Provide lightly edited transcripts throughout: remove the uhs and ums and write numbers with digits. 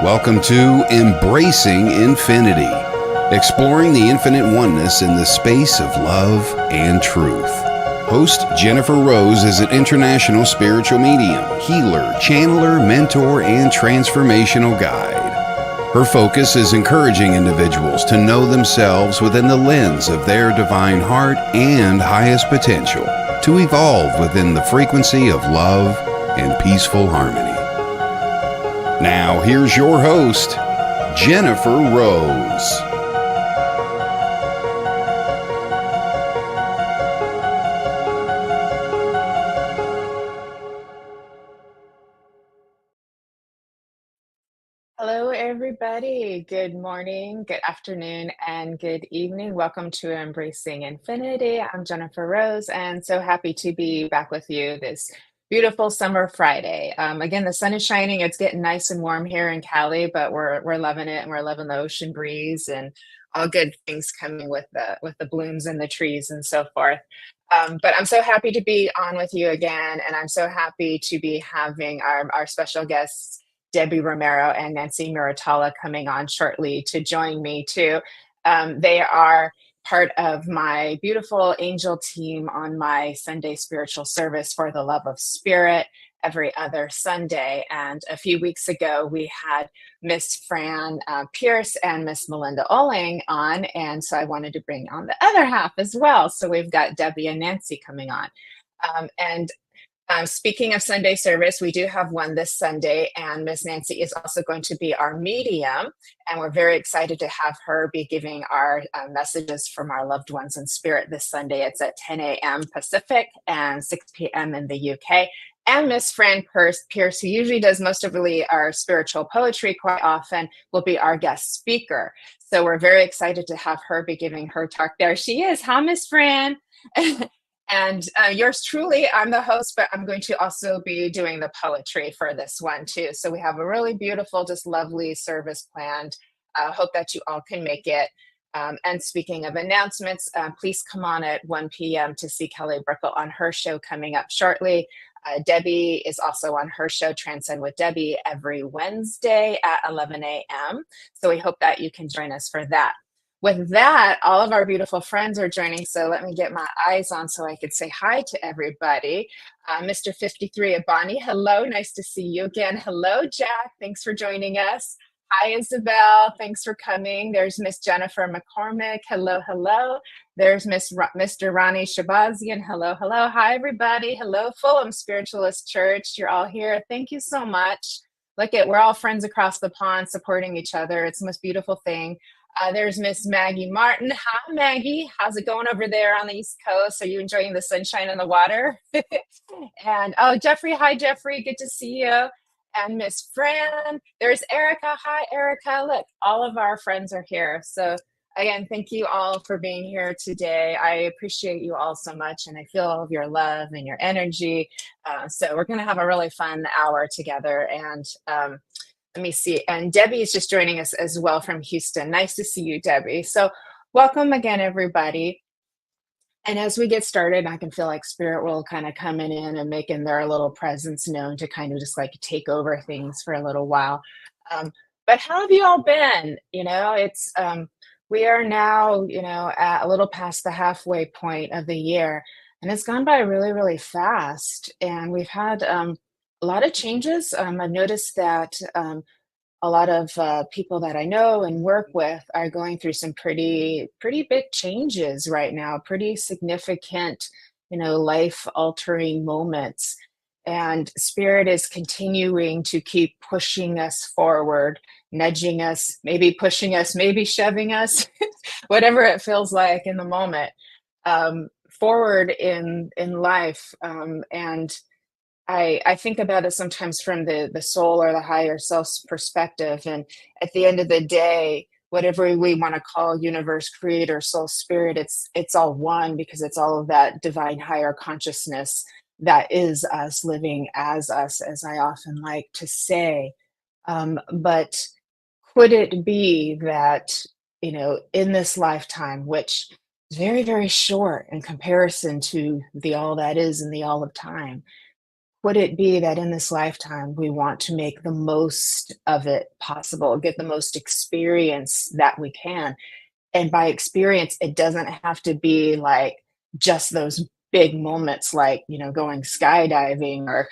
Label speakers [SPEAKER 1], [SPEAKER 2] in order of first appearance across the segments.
[SPEAKER 1] Welcome to Embracing Infinity, exploring the infinite oneness in the space of love and truth. Host Jennifer Rose is an international spiritual medium, healer, channeler, mentor, and transformational guide. Her focus is encouraging individuals to know themselves within the lens of their divine heart and highest potential, to evolve within the frequency of love and peaceful harmony. Now, here's your host, Jennifer Rose.
[SPEAKER 2] Hello, everybody. Good morning, good afternoon, and good evening. Welcome to Embracing Infinity. I'm Jennifer Rose, and so happy to be back with you this beautiful summer Friday. Again, the sun is shining. It's getting nice and warm here in Cali, but we're loving it, and we're loving the ocean breeze and all good things coming with the blooms and the trees and so forth. But I'm so happy to be on with you again, and I'm so happy to be having our special guests, Debbie Romero and Nancy Muratalla, coming on shortly to join me too. They are part of my beautiful angel team on my Sunday spiritual service for the love of spirit every other Sunday. And a few weeks ago, we had Miss Fran Pierce and Miss Melinda Oling on. And so I wanted to bring on the other half as well. So we've got Debbie and Nancy coming on. Speaking of Sunday service, we do have one this Sunday, and Miss Nancy is also going to be our medium, and we're very excited to have her be giving our messages from our loved ones in spirit this Sunday. It's at 10 a.m. Pacific and 6 p.m. in the UK. And Miss Fran Pierce, who usually does most of our spiritual poetry quite often, will be our guest speaker. So we're very excited to have her be giving her talk. There she is. Hi, Miss Fran. And yours truly, I'm the host, but I'm going to also be doing the poetry for this one too. So we have a really beautiful, just lovely service planned. Hope that you all can make it. And speaking of announcements, please come on at 1 p.m. to see Kelly Brickle on her show coming up shortly. Debbie is also on her show, Transcend with Debbie, every Wednesday at 11 a.m. So we hope that you can join us for that. With that, all of our beautiful friends are joining, so let me get my eyes on so I could say hi to everybody. Mr. 53 Abani, hello, nice to see you again. Hello, Jack, thanks for joining us. Hi, Isabel, thanks for coming. There's Miss Jennifer McCormick, hello, hello. There's Mr. Ronnie Shabazian, hello, hello. Hi, everybody. Hello, Fulham Spiritualist Church. You're all here. Thank you so much. We're all friends across the pond supporting each other. It's the most beautiful thing. There's Miss Maggie Martin. Hi, Maggie. How's it going over there on the East Coast? Are you enjoying the sunshine and the water? And Jeffrey. Hi, Jeffrey. Good to see you. And Miss Fran. There's Erica. Hi, Erica. Look, all of our friends are here. So again, thank you all for being here today. I appreciate you all so much, and I feel all of your love and your energy. So we're going to have a really fun hour together. And let me see. And Debbie is just joining us as well from Houston. Nice to see you, Debbie. So welcome again, everybody. And as we get started, I can feel like Spirit will kind of coming in and making their little presence known to kind of just take over things for a little while. But how have you all been? It's we are now, at a little past the halfway point of the year, and it's gone by really, really fast. And we've had a lot of changes. I've noticed that a lot of people that I know and work with are going through some pretty big changes right now, pretty significant, life-altering moments. And Spirit is continuing to keep pushing us forward, nudging us, maybe pushing us, maybe shoving us, whatever it feels like in the moment, forward in life. And I think about it sometimes from the soul or the higher self's perspective. And at the end of the day, whatever we want to call universe, creator, soul, spirit, it's all one, because it's all of that divine higher consciousness that is us, living as us, as I often like to say. But could it be that, in this lifetime, which is very, very short in comparison to the all that is and the all of time, could it be that in this lifetime we want to make the most of it possible, get the most experience that we can? And by experience, it doesn't have to be like just those big moments like, going skydiving or,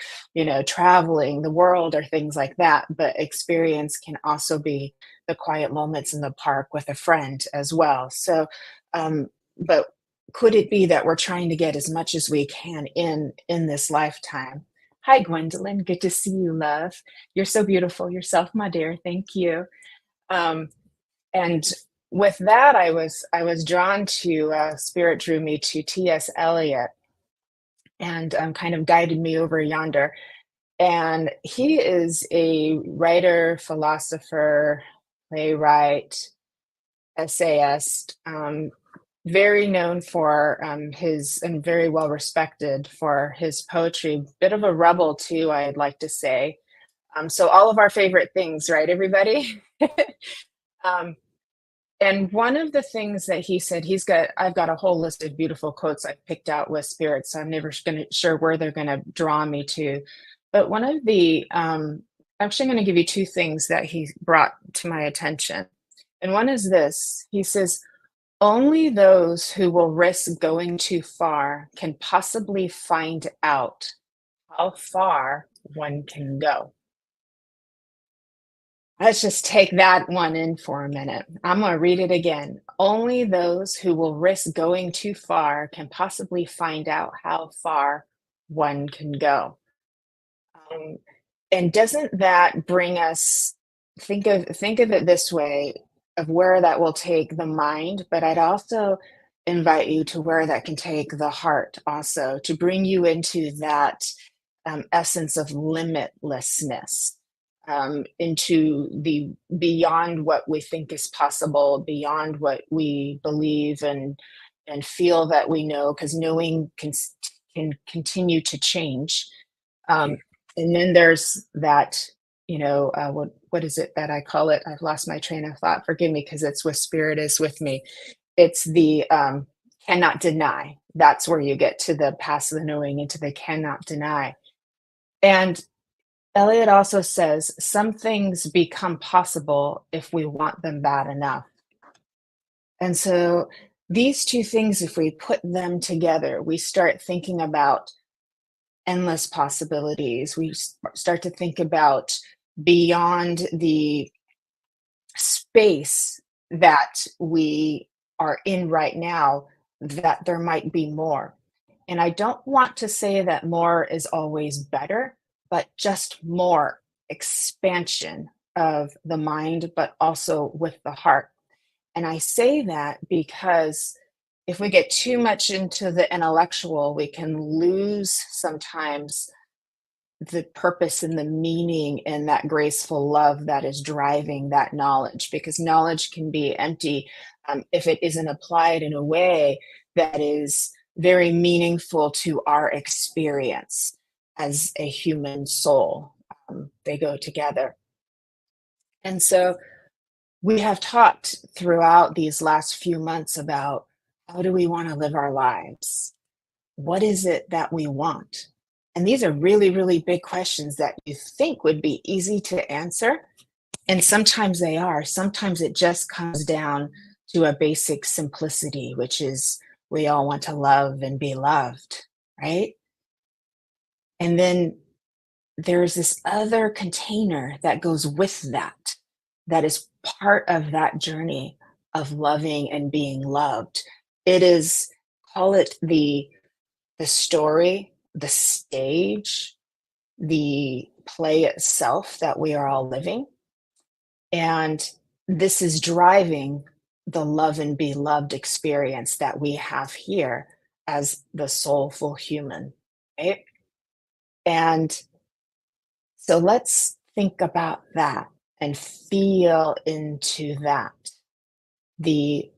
[SPEAKER 2] traveling the world or things like that. But experience can also be the quiet moments in the park with a friend as well. So, but could it be that we're trying to get as much as we can in this lifetime? Hi, Gwendolyn. Good to see you, love. You're so beautiful yourself, my dear. Thank you. And with that, I was drawn to Spirit drew me to T.S. Eliot and kind of guided me over yonder. And he is a writer, philosopher, playwright, essayist, very known for his and very well respected for his poetry. Bit of a rebel too, I'd like to say. So all of our favorite things, right, everybody? um, And one of the things that he said, I've got a whole list of beautiful quotes I picked out with Spirit, so I'm never sure where they're going to draw me to. But one of the, actually, I'm going to give you two things that he brought to my attention. And one is this. He says, only those who will risk going too far can possibly find out how far one can go. Let's just take that one in for a minute. I'm going to read it again. Only those who will risk going too far can possibly find out how far one can go. Um, and doesn't that bring us think of it this way of where that will take the mind, but I'd also invite you to where that can take the heart also, to bring you into that essence of limitlessness, into the beyond what we think is possible, beyond what we believe and feel that we know, because knowing can continue to change. And then there's that, what is it that I call it? I've lost my train of thought. Forgive me, because it's with Spirit is with me. It's the cannot deny. That's where you get to the past the knowing, into the cannot deny. And Eliot also says some things become possible if we want them bad enough. And so these two things, if we put them together, we start thinking about endless possibilities. We start to think about beyond the space that we are in right now, that there might be more. And I don't want to say that more is always better, but just more expansion of the mind, but also with the heart. And I say that because if we get too much into the intellectual, we can lose sometimes the purpose and the meaning and that graceful love that is driving that knowledge, because knowledge can be empty if it isn't applied in a way that is very meaningful to our experience as a human soul. They go together. And so we have talked throughout these last few months about how do we want to live our lives? What is it that we want? And these are really, really big questions that you think would be easy to answer. And sometimes they are. Sometimes it just comes down to a basic simplicity, which is we all want to love and be loved, right? And then there's this other container that goes with that, that is part of that journey of loving and being loved. It is, call it the story, the stage, the play itself that we are all living. And this is driving the love and be loved experience that we have here as the soulful human, right? And so let's think about that and feel into that. The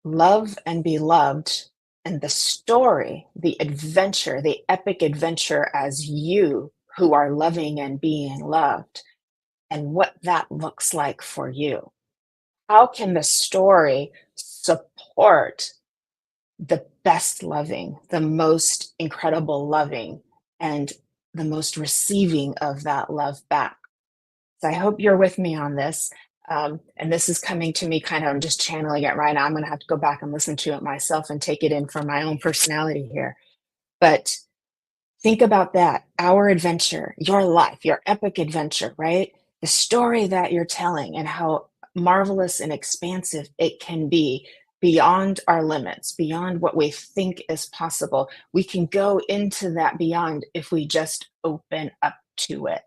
[SPEAKER 2] love and be loved, and the story, the adventure, the epic adventure as you who are loving and being loved, and what that looks like for you. How can the story support the best loving, the most incredible loving, and the most receiving of that love back. So I hope you're with me on this. And this is coming to me kind of, I'm just channeling it right now. I'm going to have to go back and listen to it myself and take it in for my own personality here. But think about that. Our adventure, your life, your epic adventure, right? The story that you're telling and how marvelous and expansive it can be beyond our limits, beyond what we think is possible. We can go into that beyond if we just open up to it.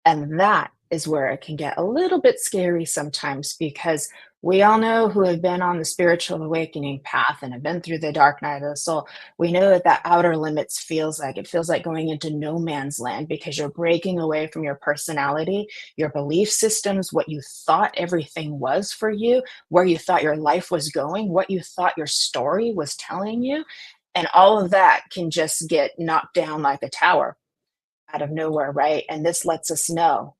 [SPEAKER 2] And that is where it can get a little bit scary sometimes, because we all know who have been on the spiritual awakening path and have been through the dark night of the soul. We know that that outer limits feels like, it feels like going into no man's land, because you're breaking away from your personality, your belief systems, what you thought everything was for you, where you thought your life was going, what you thought your story was telling you. And all of that can just get knocked down like a tower out of nowhere, right? And this lets us know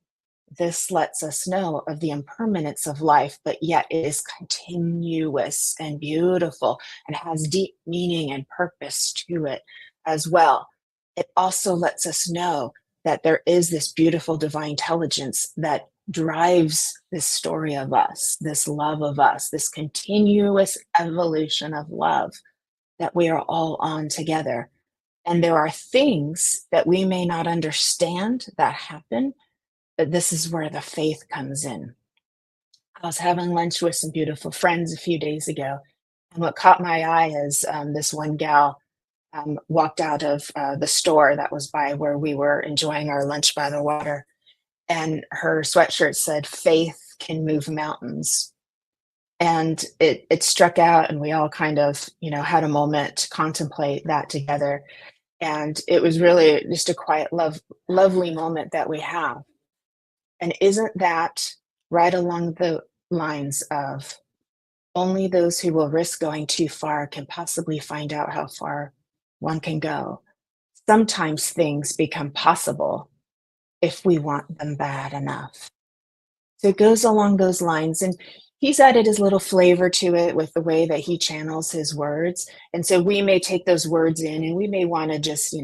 [SPEAKER 2] of the impermanence of life, but yet it is continuous and beautiful and has deep meaning and purpose to it as well. It also lets us know that there is this beautiful divine intelligence that drives this story of us, this love of us, this continuous evolution of love that we are all on together. And there are things that we may not understand that happen, but this is where the faith comes in. I was having lunch with some beautiful friends a few days ago, and what caught my eye is this one gal walked out of the store that was by where we were enjoying our lunch by the water, and her sweatshirt said, "Faith can move mountains." And it struck out, and we all kind of, had a moment to contemplate that together. And it was really just a quiet, lovely moment that we have. And isn't that right along the lines of only those who will risk going too far can possibly find out how far one can go? Sometimes things become possible if we want them bad enough. So it goes along those lines. And he's added his little flavor to it with the way that he channels his words. And so we may take those words in and we may want to just,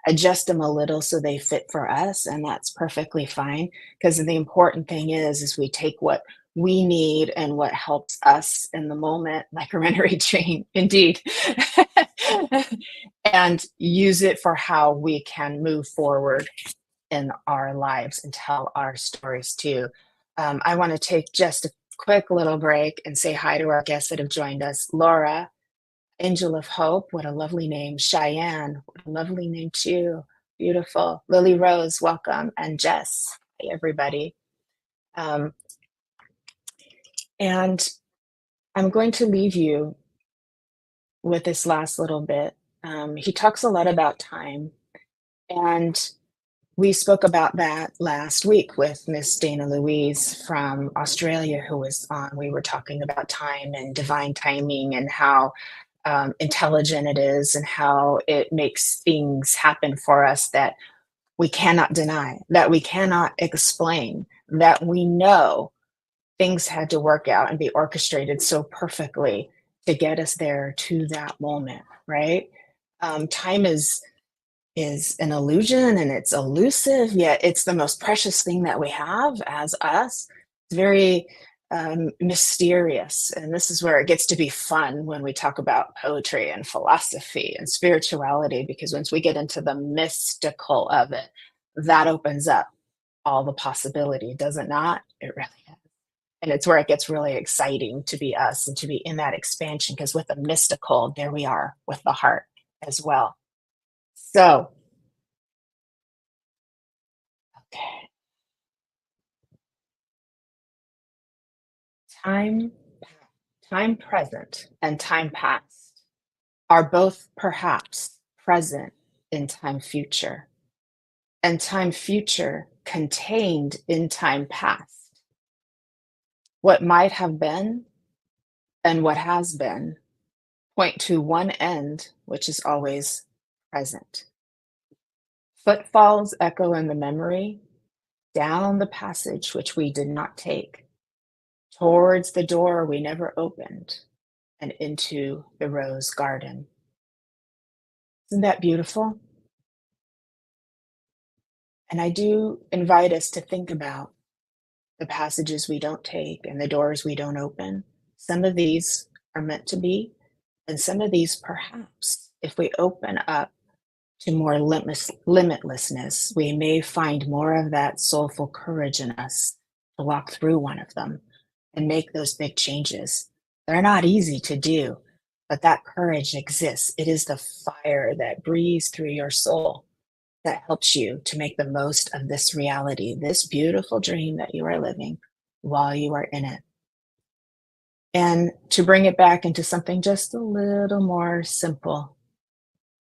[SPEAKER 2] adjust them a little so they fit for us. And that's perfectly fine. Because the important thing is we take what we need and what helps us in the moment, like a runaway train, indeed, and use it for how we can move forward in our lives and tell our stories too. I want to take just a quick little break and say hi to our guests that have joined us. Laura, Angel of Hope, what a lovely name. Cheyenne, what a lovely name too. Beautiful. Lily Rose, welcome. And Jess, hi everybody. And I'm going to leave you with this last little bit. He talks a lot about time, and we spoke about that last week with Miss Dana Louise from Australia, who was on. We were talking about time and divine timing and how intelligent it is and how it makes things happen for us that we cannot deny, that we cannot explain, that we know things had to work out and be orchestrated so perfectly to get us there to that moment, right? Time is an illusion and it's elusive, yet it's the most precious thing that we have as us. It's very mysterious. And this is where it gets to be fun when we talk about poetry and philosophy and spirituality, because once we get into the mystical of it, that opens up all the possibility, does it not? It really is. And it's where it gets really exciting to be us and to be in that expansion, because with the mystical, there we are with the heart as well. So, okay. Time, time present and time past are both perhaps present in time future, and time future contained in time past. What might have been and what has been point to one end, which is always present. Footfalls echo in the memory, down the passage which we did not take, towards the door we never opened, and into the rose garden. Isn't that beautiful? And I do invite us to think about the passages we don't take and the doors we don't open. Some of these are meant to be, and some of these, perhaps, if we open up to more limitlessness, we may find more of that soulful courage in us to walk through one of them and make those big changes. They're not easy to do, but that courage exists. It is the fire that breathes through your soul that helps you to make the most of this reality, this beautiful dream that you are living while you are in it. And to bring it back into something just a little more simple,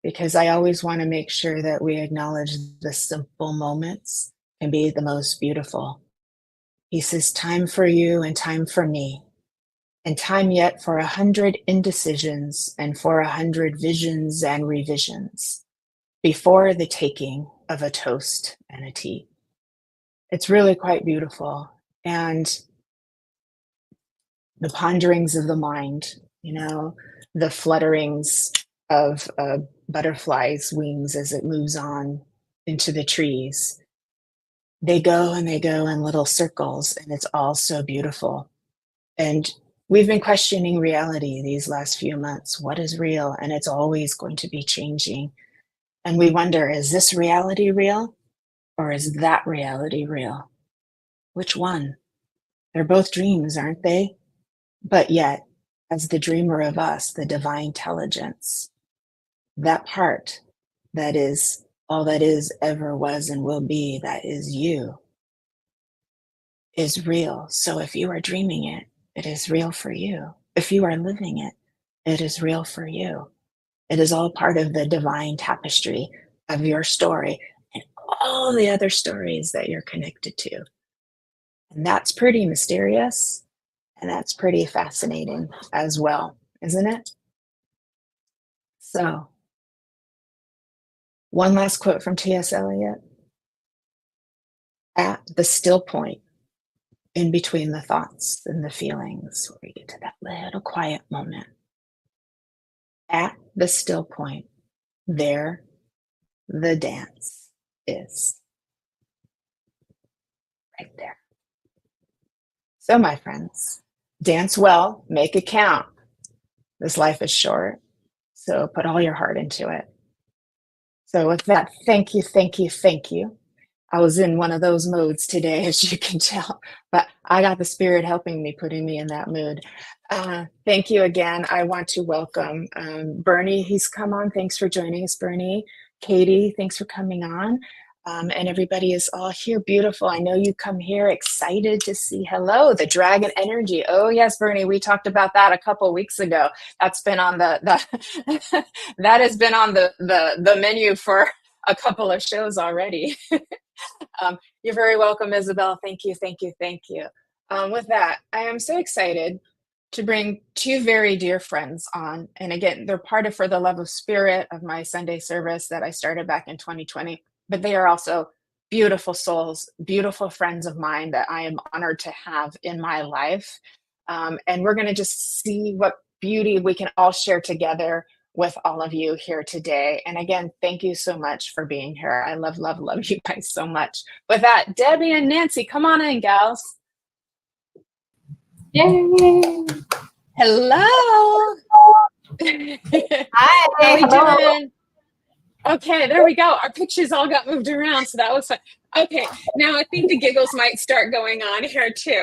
[SPEAKER 2] because I always want to make sure that we acknowledge the simple moments can be the most beautiful. He says, time for you and time for me, and time yet for 100 indecisions and for 100 visions and revisions before the taking of a toast and a tea. It's really quite beautiful. And the ponderings of the mind, the flutterings of a butterfly's wings as it moves on into the trees. They go and they go in little circles, and it's all so beautiful. And we've been questioning reality these last few months. What is real? And it's always going to be changing. And we wonder, is this reality real? Or is that reality real? Which one? They're both dreams, aren't they? But yet, as the dreamer of us, the divine intelligence, that part that is all that is, ever was, and will be, that is you, is real. So if you are dreaming it, it is real for you. If you are living it, it is real for you. It is all part of the divine tapestry of your story and all the other stories that you're connected to. And that's pretty mysterious, and that's pretty fascinating as well, isn't it? So, one last quote from T.S. Eliot. At the still point, in between the thoughts and the feelings, where you get to that little quiet moment. At the still point, there the dance is. Right there. So, my friends, dance well, make it count. This life is short, so put all your heart into it. So with that, thank you, thank you, thank you. I was in one of those modes today, as you can tell, but I got the spirit helping me, putting me in that mood. Thank you again. I want to welcome Bernie. He's come on. Thanks for joining us, Bernie. Katie, thanks for coming on. And everybody is all here. Beautiful. I know you come here excited to see hello, the dragon energy. Oh yes, Bernie, we talked about that a couple weeks ago. That's been on the that has been on the menu for a couple of shows already. You're very welcome, Isabel. Thank you, thank you, thank you. With that, I am so excited to bring two very dear friends on. And again, they're part of For the Love of Spirit of my Sunday service that I started back in 2020. But they are also beautiful souls, beautiful friends of mine that I am honored to have in my life. And we're going to just see what beauty we can all share together with all of you here today. And again, thank you so much for being here. I love, love, love you guys so much. With that, Debbie and Nancy, come on in, gals.
[SPEAKER 3] Yay!
[SPEAKER 2] Hello.
[SPEAKER 3] Hi.
[SPEAKER 2] How we
[SPEAKER 3] Hello.
[SPEAKER 2] doing? Okay, there we go. Our pictures all got moved around, so that was fun. Okay, now I think the giggles might start going on here too.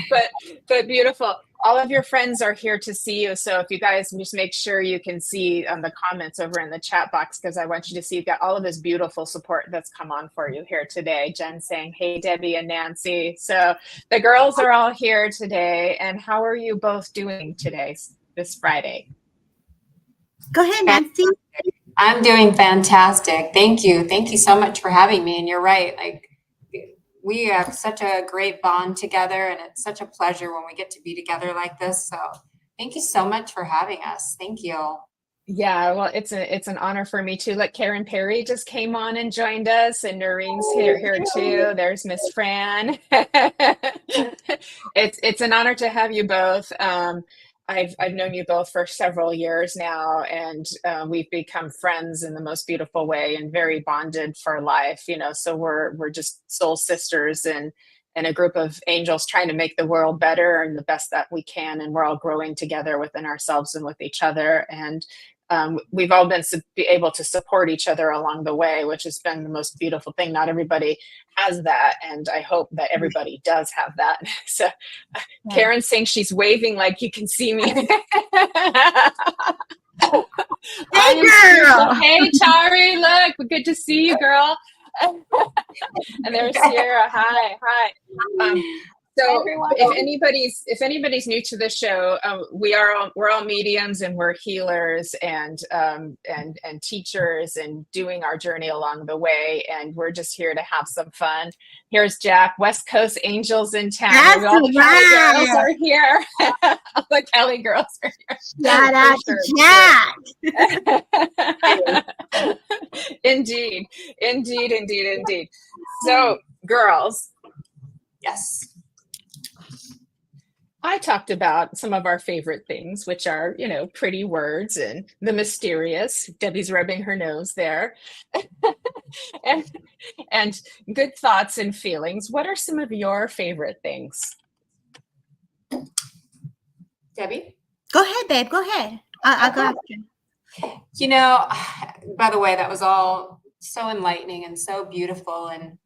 [SPEAKER 2] but beautiful. All of your friends are here to see you. So if you guys just make sure you can see the comments over in the chat box, because I want you to see you've got all of this beautiful support that's come on for you here today. Jen saying, hey, Debbie and Nancy. So the girls are all here today. And how are you both doing today, this Friday?
[SPEAKER 3] Go ahead, Nancy. I'm doing fantastic. Thank you. Thank you so much for having me. And you're right. Like, we have such a great bond together, and it's such a pleasure when we get to be together like this. So thank you so much for having us. Thank you.
[SPEAKER 2] Yeah, well, it's an honor for me too. Like Karen Perry just came on and joined us, and Noreen's here too. There's Miss Fran. It's an honor to have you both. I've known you both for several years now, and we've become friends in the most beautiful way and very bonded for life. So we're just soul sisters and a group of angels trying to make the world better and the best that we can. And we're all growing together within ourselves and with each other. And we've all been able to support each other along the way, which has been the most beautiful thing. Not everybody has that, and I hope that everybody does have that. So Karen's saying she's waving like you can see me.
[SPEAKER 4] Hey, girl.
[SPEAKER 2] Hey, Tari, look, good to see you, girl. And there's Sierra. Hi. So if anybody's new to the show, we're all mediums, and we're healers and teachers and doing our journey along the way. And we're just here to have some fun. Here's Jack, West Coast Angels in town.
[SPEAKER 4] That's
[SPEAKER 2] All the Kelly
[SPEAKER 4] right.
[SPEAKER 2] girls are here. All the Kelly girls are here.
[SPEAKER 4] Shout out to Jack.
[SPEAKER 2] Indeed. So, girls.
[SPEAKER 3] Yes.
[SPEAKER 2] I talked about some of our favorite things, which are, pretty words and the mysterious. Debbie's rubbing her nose there. and good thoughts and feelings. What are some of your favorite things?
[SPEAKER 3] Debbie?
[SPEAKER 4] Go ahead, babe. Go ahead. I'll go after you.
[SPEAKER 3] By the way, that was all so enlightening and so beautiful. And,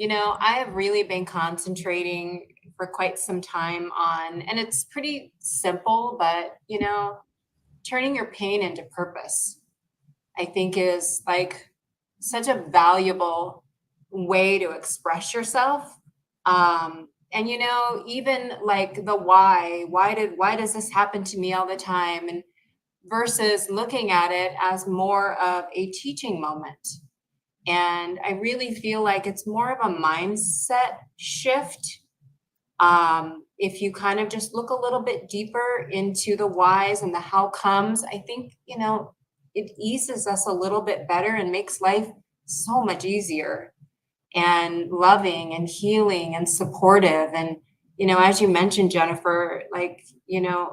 [SPEAKER 3] I have really been concentrating for quite some time on, and it's pretty simple, but, turning your pain into purpose, I think is like such a valuable way to express yourself. And, even like the why does this happen to me all the time? And versus looking at it as more of a teaching moment. And I really feel like it's more of a mindset shift. If you kind of just look a little bit deeper into the whys and the how comes, I think, it eases us a little bit better and makes life so much easier and loving and healing and supportive. And, as you mentioned, Jennifer, like,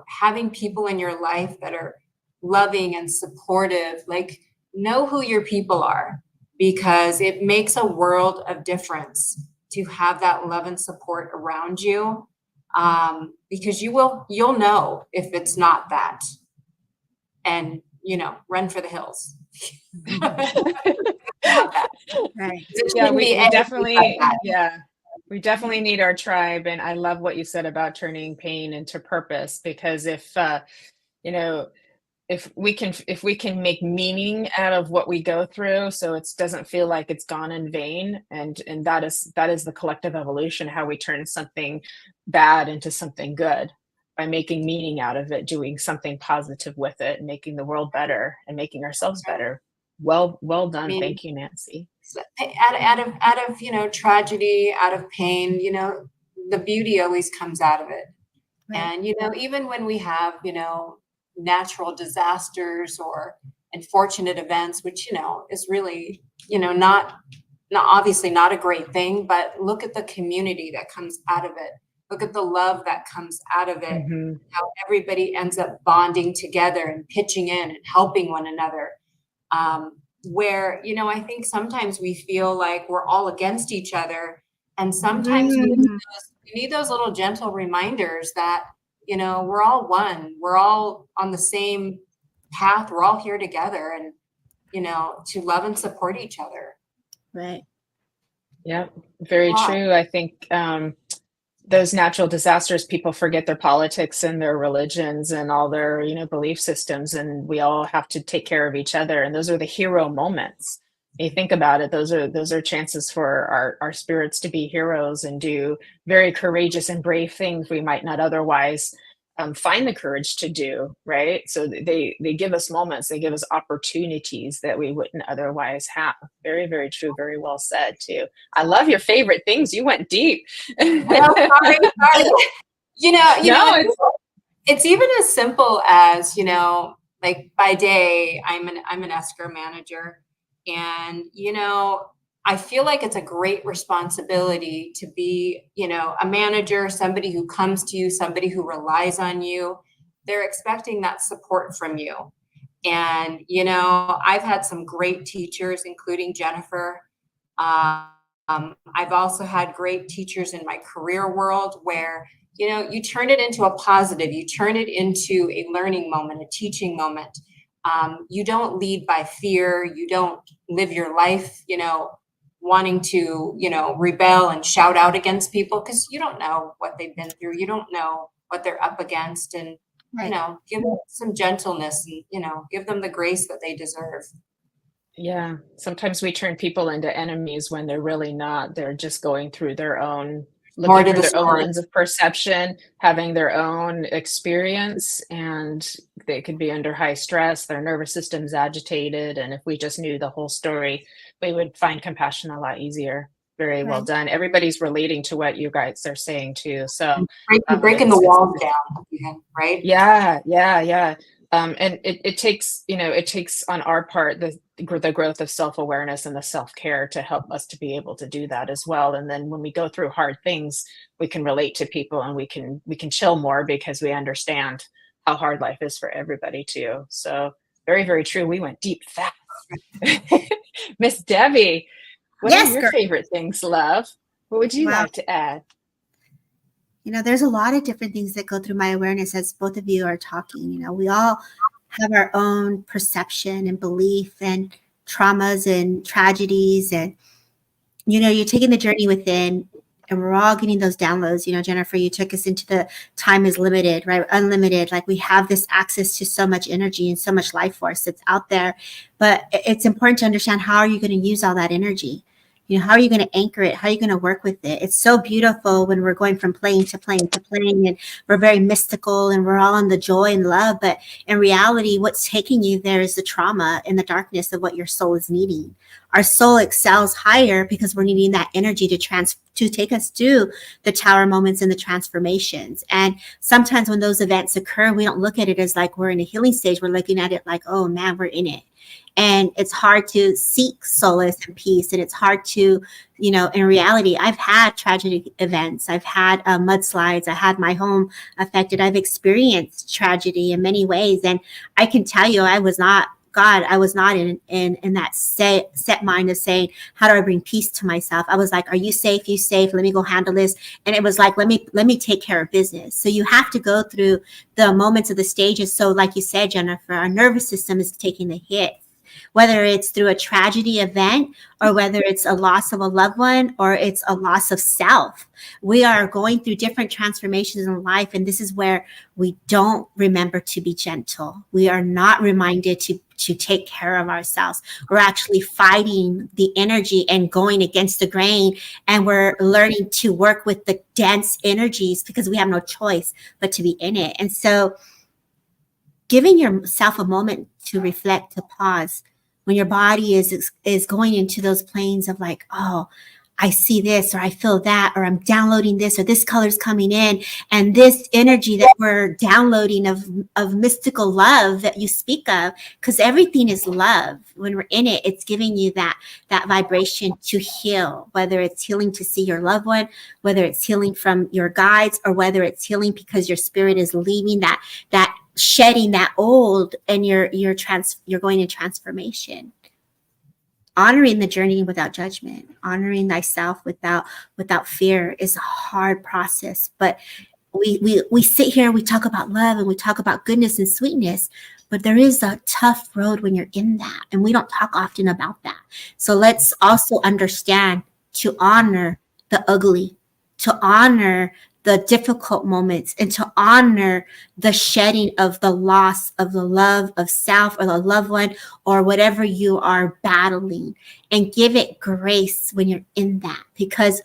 [SPEAKER 3] having people in your life that are loving and supportive, like, know who your people are, because it makes a world of difference to have that love and support around you. Because you'll know if it's not that, and, run for the hills.
[SPEAKER 4] Right.
[SPEAKER 2] Yeah, we definitely need our tribe. And I love what you said about turning pain into purpose, because if we can make meaning out of what we go through, so it doesn't feel like it's gone in vain, and that is the collective evolution, how we turn something bad into something good by making meaning out of it, doing something positive with it, and making the world better and making ourselves better. Well done. Thank you, Nancy.
[SPEAKER 3] Out of tragedy, out of pain, the beauty always comes out of it. Right. And even when we have natural disasters or unfortunate events, which is really not obviously not a great thing, but look at the community that comes out of it. Look at the love that comes out of it. Mm-hmm. How everybody ends up bonding together and pitching in and helping one another. Where I think sometimes we feel like we're all against each other, and sometimes we need those little gentle reminders that we're all one. We're all on the same path. We're all here together, and, to love and support each other.
[SPEAKER 4] Right.
[SPEAKER 2] Yeah, very true. I think those natural disasters, people forget their politics and their religions and all their, belief systems, and we all have to take care of each other. And those are the hero moments. You think about it, those are chances for our spirits to be heroes and do very courageous and brave things we might not otherwise find the courage to do, right? So they give us moments, they give us opportunities that we wouldn't otherwise have. Very, very true. Very well said too. I love your favorite things. You went deep.
[SPEAKER 3] Sorry. It's even as simple as, like by day, I'm an escrow manager, and, I feel like it's a great responsibility to be, a manager, somebody who comes to you, somebody who relies on you, they're expecting that support from you. And, you know, I've had some great teachers, including Jennifer. I've also had great teachers in my career world where, you know, you turn it into a positive, you turn it into a learning moment, a teaching moment. You don't lead by fear. You don't live your life, you know, wanting to, you know, rebel and shout out against people, because you don't know what they've been through. You don't know what they're up against. And, you know, give them some gentleness and, you know, give them the grace that they deserve.
[SPEAKER 2] Yeah. Sometimes we turn people into enemies when they're really not. They're just going through their own, looking through their own lens of perception, having their own experience, and they could be under high stress. Their nervous system's agitated. And if we just knew the whole story, we would find compassion a lot easier. Very well done. Everybody's relating to what you guys are saying too. So
[SPEAKER 3] breaking the walls down, right?
[SPEAKER 2] Yeah. And it takes, you know, it takes on our part the growth of self-awareness and the self-care to help us to be able to do that as well. And then when we go through hard things, we can relate to people, and we can chill more because we understand how hard life is for everybody too. So very, very true. We went deep fast. Miss Debbie, what are your favorite things, love? What would you like to add?
[SPEAKER 4] You know, there's a lot of different things that go through my awareness as both of you are talking. You know, we all have our own perception and belief and traumas and tragedies. And, you know, you're taking the journey within, and we're all getting those downloads. You know, Jennifer, you took us into the time is limited, right? Unlimited. Like we have this access to so much energy and so much life force that's out there. But it's important to understand, how are you going to use all that energy? You know, how are you going to anchor it? How are you going to work with it? It's so beautiful when we're going from plane to plane to plane, and we're very mystical and we're all in the joy and love. But in reality, what's taking you there is the trauma and the darkness of what your soul is needing. Our soul excels higher because we're needing that energy to take us to the tower moments and the transformations. And sometimes when those events occur, we don't look at it as like we're in a healing stage. We're looking at it like, oh man, we're in it. And it's hard to seek solace and peace. And it's hard to, you know, in reality, I've had tragic events. I've had mudslides. I had my home affected. I've experienced tragedy in many ways. And I can tell you, I was not in that set mind of saying, how do I bring peace to myself? I was like, are you safe? You safe? Let me go handle this. And it was like, let me take care of business. So you have to go through the moments of the stages. So like you said, Jennifer, our nervous system is taking the hit, whether it's through a tragedy event or whether it's a loss of a loved one or it's a loss of self. We are going through different transformations in life. And this is where we don't remember to be gentle. We are not reminded to take care of ourselves. We're actually fighting the energy and going against the grain. And we're learning to work with the dense energies because we have no choice but to be in it. And so giving yourself a moment to reflect, to pause, when your body is going into those planes of like, oh, I see this, or I feel that, or I'm downloading this, or this color's coming in, and this energy that we're downloading of mystical love that you speak of, because everything is love. When we're in it, it's giving you that vibration to heal, whether it's healing to see your loved one, whether it's healing from your guides, or whether it's healing because your spirit is leaving that shedding that old, and you're going in transformation. Honoring the journey without judgment, honoring thyself without fear is a hard process. But we sit here and we talk about love and we talk about goodness and sweetness, but there is a tough road when you're in that, and we don't talk often about that. So let's also understand to honor the ugly, to honor the difficult moments, and to honor the shedding of the loss of the love of self or the loved one or whatever you are battling, and give it grace when you're in that, because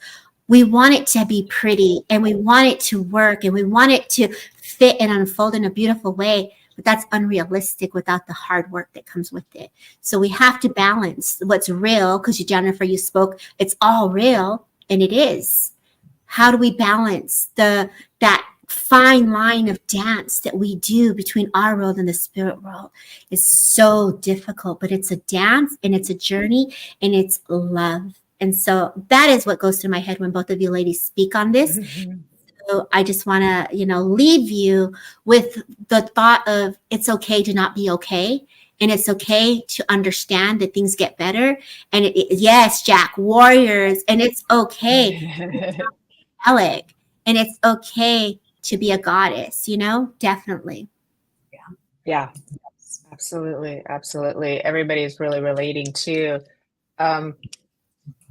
[SPEAKER 4] we want it to be pretty and we want it to work and we want it to fit and unfold in a beautiful way. But that's unrealistic without the hard work that comes with it. So we have to balance what's real, because Jennifer, you spoke, it's all real, and it is. How do we balance that fine line of dance that we do between our world and the spirit world? Is so difficult, but it's a dance and it's a journey and it's love. And so that is what goes through my head when both of you ladies speak on this. Mm-hmm. So I just want to, leave you with the thought of it's okay to not be okay. And it's okay to understand that things get better. And yes, Jack, warriors. And it's okay. Alec, and it's okay to be a goddess, definitely.
[SPEAKER 2] Yeah, absolutely. Everybody's really relating to,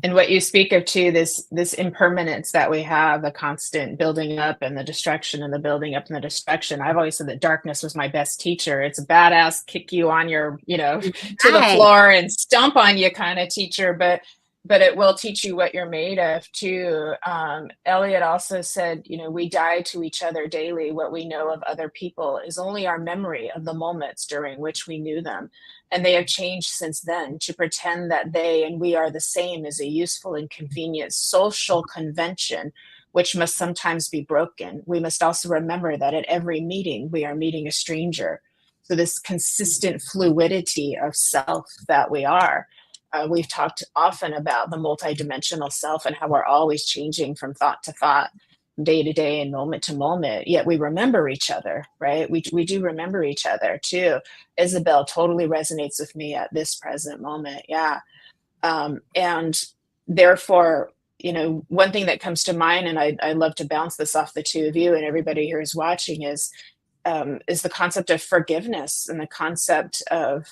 [SPEAKER 2] and what you speak of too, this impermanence that we have, the constant building up and the destruction and the building up and the destruction. I've always said that darkness was my best teacher. It's a badass kick you on your, to the floor and stomp on you kind of teacher, but it will teach you what you're made of too. Elliot also said, we die to each other daily. What we know of other people is only our memory of the moments during which we knew them. And they have changed since then. To pretend that they and we are the same is a useful and convenient social convention, which must sometimes be broken. We must also remember that at every meeting, we are meeting a stranger. So this consistent fluidity of self that we are. We've talked often about the multidimensional self and how we're always changing from thought to thought, day to day and moment to moment, yet we remember each other, right? We do remember each other too. Isabel totally resonates with me at this present moment. Yeah. And therefore, one thing that comes to mind, and I'd love to bounce this off the two of you and everybody here is watching, is the concept of forgiveness and the concept of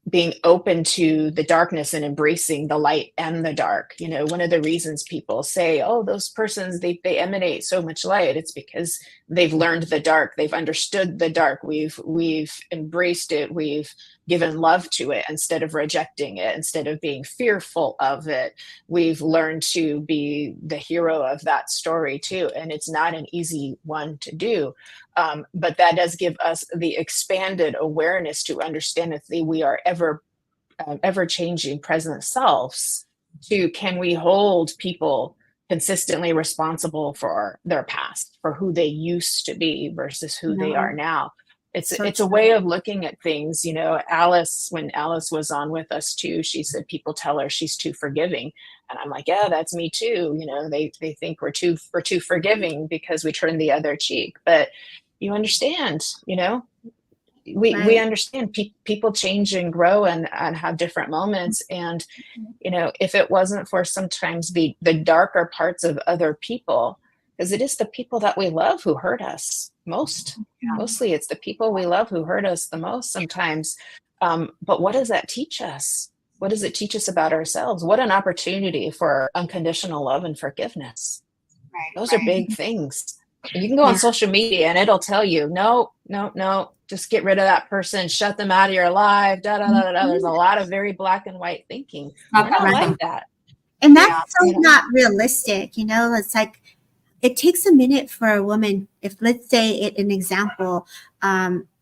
[SPEAKER 2] being open to the darkness and embracing the light and the dark. One of the reasons people say, oh, those persons, they emanate so much light, it's because they've learned the dark. They've understood the dark. We've embraced it. We've given love to it instead of rejecting it, instead of being fearful of it. We've learned to be the hero of that story too. And it's not an easy one to do. But that does give us the expanded awareness to understand that we are ever changing present selves. Can we hold people consistently responsible for their past, for who they used to be versus who they are now? It's a way of looking at things. Alice, when Alice was on with us too, she said people tell her she's too forgiving. And I'm like, yeah, that's me too. They think we're too forgiving because we turn the other cheek. But you understand, we understand people change and grow and have different moments. And, if it wasn't for sometimes the darker parts of other people, because it is the people that we love who hurt us most. Yeah. Mostly it's the people we love who hurt us the most sometimes. But what does that teach us? What does it teach us about ourselves? What an opportunity for unconditional love and forgiveness. Right, Those are big things. And you can go on social media and it'll tell you, no, just get rid of that person, shut them out of your life, There's a lot of very black and white thinking. We're not like that.
[SPEAKER 4] And that's not realistic. It's like, it takes a minute for a woman, if let's say an example,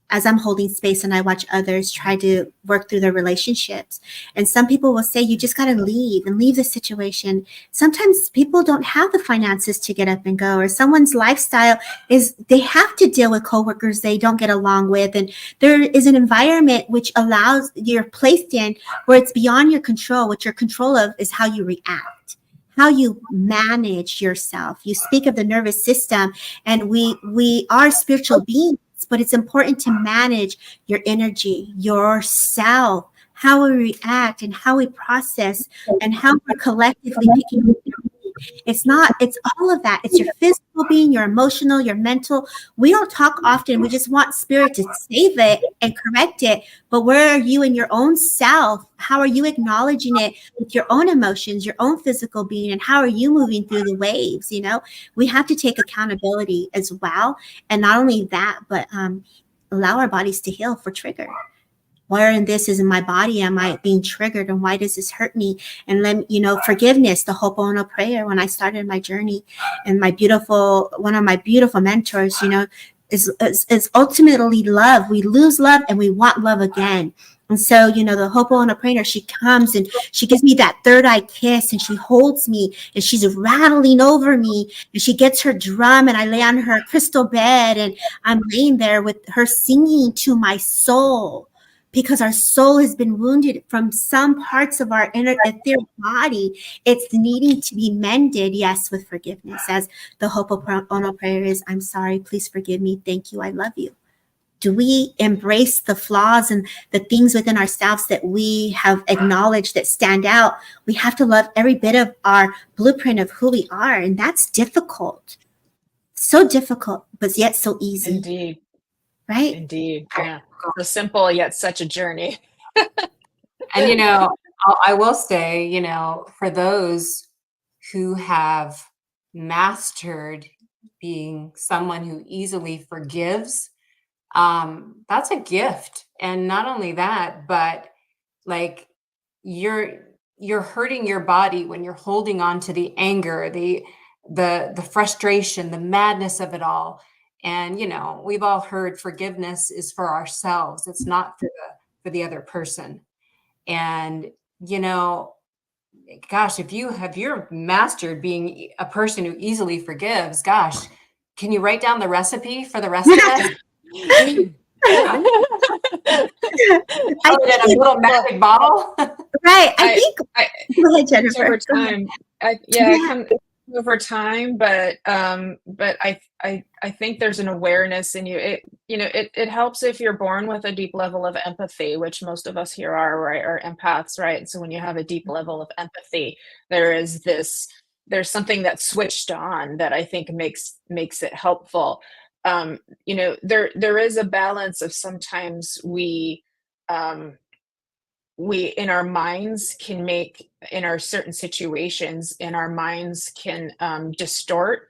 [SPEAKER 4] as I'm holding space and I watch others try to work through their relationships. And some people will say, you just got to leave the situation. Sometimes people don't have the finances to get up and go, or someone's lifestyle is they have to deal with coworkers they don't get along with. And there is an environment which allows you're placed in where it's beyond your control. What your control of is how you react, how you manage yourself. You speak of the nervous system, and we are spiritual beings. But it's important to manage your energy, yourself, how we react and how we process and how we're collectively picking up. It's all of that. It's your physical being, your emotional, your mental. We don't talk often. We just want spirit to save it and correct it. But where are you in your own self? How are you acknowledging it with your own emotions, your own physical being? And how are you moving through the waves? We have to take accountability as well. And not only that, but allow our bodies to heal for trigger. Where in this is in my body am I being triggered, and why does this hurt me? And then, forgiveness, the Ho'oponopono prayer. When I started my journey, and one of my beautiful mentors, is ultimately love. We lose love and we want love again. And so, the Ho'oponopono prayer, she comes and she gives me that third eye kiss, and she holds me and she's rattling over me, and she gets her drum, and I lay on her crystal bed, and I'm laying there with her singing to my soul. because our soul has been wounded from some parts of our inner etheric body. It's needing to be mended, yes, with forgiveness. As the Ho'oponopono prayer is, I'm sorry, please forgive me, thank you, I love you. Do we embrace the flaws and the things within ourselves that we have acknowledged that stand out? We have to love every bit of our blueprint of who we are, and that's difficult. So difficult, but yet so easy.
[SPEAKER 2] Indeed.
[SPEAKER 4] Right?
[SPEAKER 2] Indeed. Yeah. So simple, yet such a journey.
[SPEAKER 3] And, you know, I will say, you know, for those who have mastered being someone who easily forgives, that's a gift. And not only that, but like you're hurting your body when you're holding on to the anger, the frustration, the madness of it all. And, you know, we've all heard forgiveness is for ourselves. It's not for the other person. And, you know, gosh, if you're mastered being a person who easily forgives, gosh, can you write down the recipe for the rest of us?
[SPEAKER 4] I
[SPEAKER 3] in a little magic bottle.
[SPEAKER 4] Right. I think go ahead, Jennifer.
[SPEAKER 2] Over time. Over time, but I think there's an awareness in you. It helps if you're born with a deep level of empathy, which most of us here are, right? Are empaths, right? So when you have a deep level of empathy, there's something that's switched on that I think makes it helpful. There is a balance of sometimes we in our minds can make, in our certain situations, in our minds can distort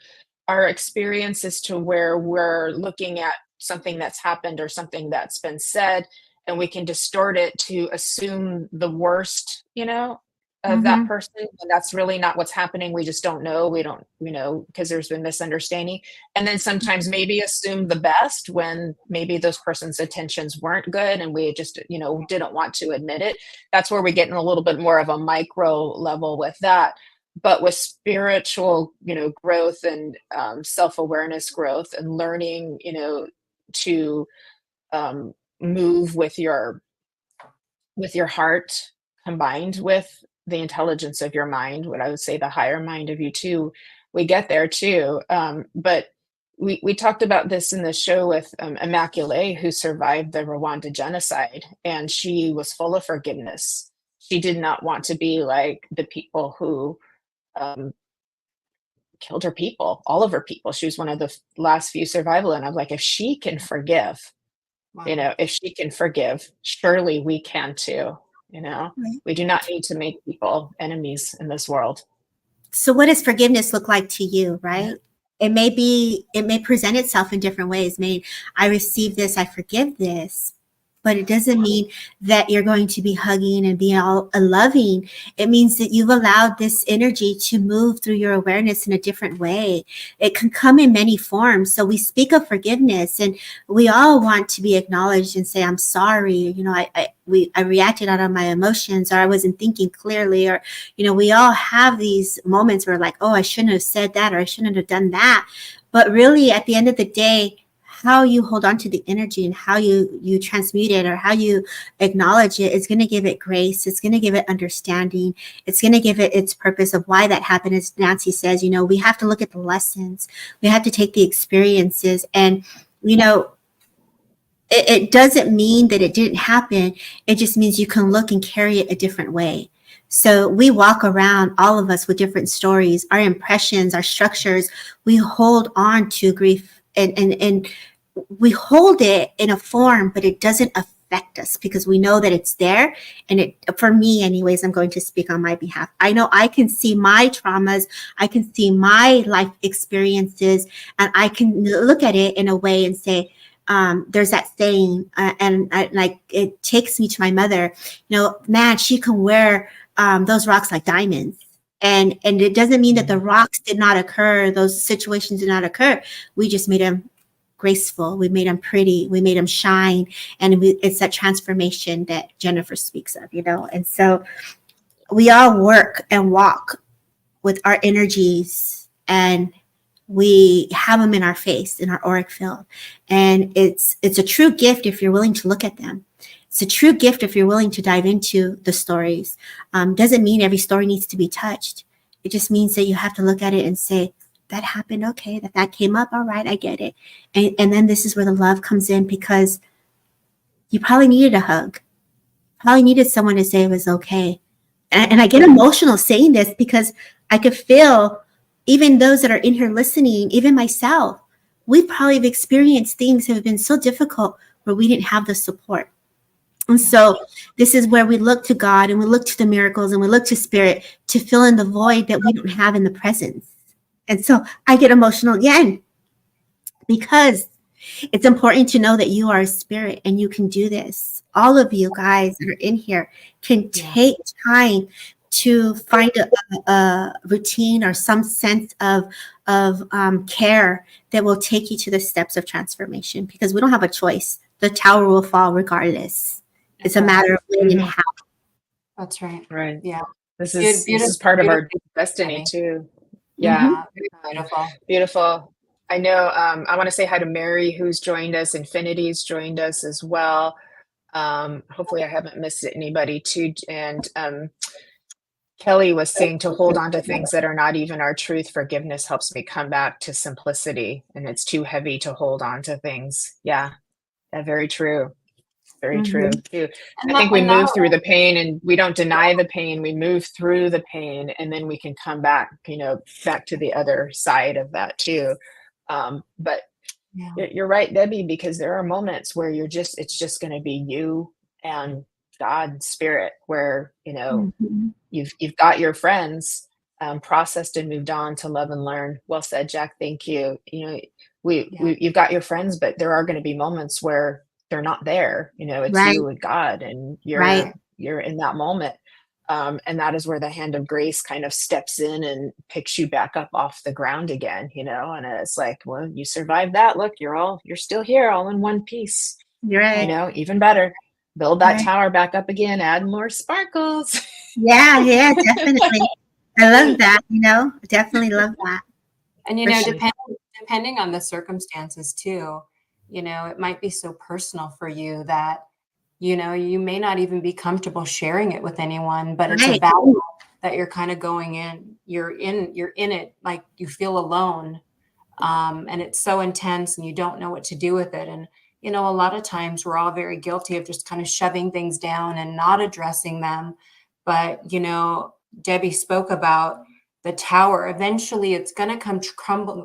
[SPEAKER 2] our experiences to where we're looking at something that's happened or something that's been said, and we can distort it to assume the worst, of that person. And that's really not what's happening. We just don't know. We don't, because there's been misunderstanding. And then sometimes maybe assume the best when maybe those person's intentions weren't good and we just, didn't want to admit it. That's where we get in a little bit more of a micro level with that. But with spiritual, growth and self-awareness growth and learning, to move with your heart combined with the intelligence of your mind, what I would say the higher mind of you too, we get there too. But we talked about this in the show with Immaculée, who survived the Rwanda genocide, and she was full of forgiveness. She did not want to be like the people who killed her people, all of her people. She was one of the last few survival. And I'm like, if she can forgive, wow. If she can forgive, surely we can too. Right. We do not need to make people enemies in this world.
[SPEAKER 4] So what does forgiveness look like to you, right? Yeah. It may present itself in different ways. I receive this, I forgive this, but it doesn't mean that you're going to be hugging and being all loving. It means that you've allowed this energy to move through your awareness in a different way. It can come in many forms. So we speak of forgiveness, and we all want to be acknowledged and say, I'm sorry. I reacted out of my emotions, or I wasn't thinking clearly, or, we all have these moments where like, oh, I shouldn't have said that, or I shouldn't have done that. But really, at the end of the day, how you hold on to the energy and how you transmute it or how you acknowledge it is going to give it grace. It's going to give it understanding. It's going to give it its purpose of why that happened. As Nancy says, we have to look at the lessons. We have to take the experiences, and, it doesn't mean that it didn't happen. It just means you can look and carry it a different way. So we walk around, all of us, with different stories, our impressions, our structures. We hold on to grief and we hold it in a form, but it doesn't affect us because we know that it's there. And for me anyways, I'm going to speak on my behalf. I know I can see my traumas. I can see my life experiences, and I can look at it in a way and say, there's that saying, and it takes me to my mother, man, she can wear those rocks like diamonds. And it doesn't mean that the rocks did not occur. Those situations did not occur. We just made them graceful. We made them pretty. We made them shine. And it's that transformation that Jennifer speaks of, And so we all work and walk with our energies, and we have them in our face, in our auric field. And it's a true gift if you're willing to look at them. It's a true gift if you're willing to dive into the stories. Doesn't mean every story needs to be touched. It just means that you have to look at it and say, that happened, okay, that came up, all right, I get it. And then this is where the love comes in, because you probably needed a hug. Probably needed someone to say it was okay. And I get emotional saying this because I could feel even those that are in here listening, even myself, we probably have experienced things that have been so difficult where we didn't have the support. And so this is where we look to God and we look to the miracles and we look to spirit to fill in the void that we don't have in the presence. And so I get emotional again because it's important to know that you are a spirit and you can do this. All of you guys that are in here can take time to find a routine or some sense of care that will take you to the steps of transformation, because we don't have a choice. The tower will fall regardless. It's a matter of when and how.
[SPEAKER 3] That's right.
[SPEAKER 2] Right.
[SPEAKER 3] Yeah.
[SPEAKER 2] This is part of our destiny too. Yeah.
[SPEAKER 3] Beautiful.
[SPEAKER 2] Beautiful. I know. I want to say hi to Mary, who's joined us. Infinity's joined us as well. Hopefully I haven't missed anybody too. And Kelly was saying to hold on to things that are not even our truth. Forgiveness helps me come back to simplicity, and it's too heavy to hold on to things. Yeah, very true. Very true too. I think we move through the pain, and we don't deny the pain. We move through the pain, and then we can come back, back to the other side of that too. But you're right, Debbie, because there are moments where it's just going to be you and God, spirit, where, you've got your friends processed and moved on to love and learn. Well said, Jack. Thank you. You've got your friends, but there are going to be moments where they're not there. It's you and God, and you're in that moment. And that is where the hand of grace kind of steps in and picks you back up off the ground again, and it's like, well, you survived that. Look, you're still here, all in one piece.
[SPEAKER 4] You're right.
[SPEAKER 2] Even better. Build that tower back up again, add more sparkles.
[SPEAKER 4] Yeah, definitely. I love that, definitely love that.
[SPEAKER 3] And, depending on the circumstances too, it might be so personal for you that, you may not even be comfortable sharing it with anyone, but it's a battle that you're kind of going in. You're in it, like you feel alone. And it's so intense and you don't know what to do with it. And, a lot of times we're all very guilty of just kind of shoving things down and not addressing them. But, Debbie spoke about the tower. Eventually it's going to come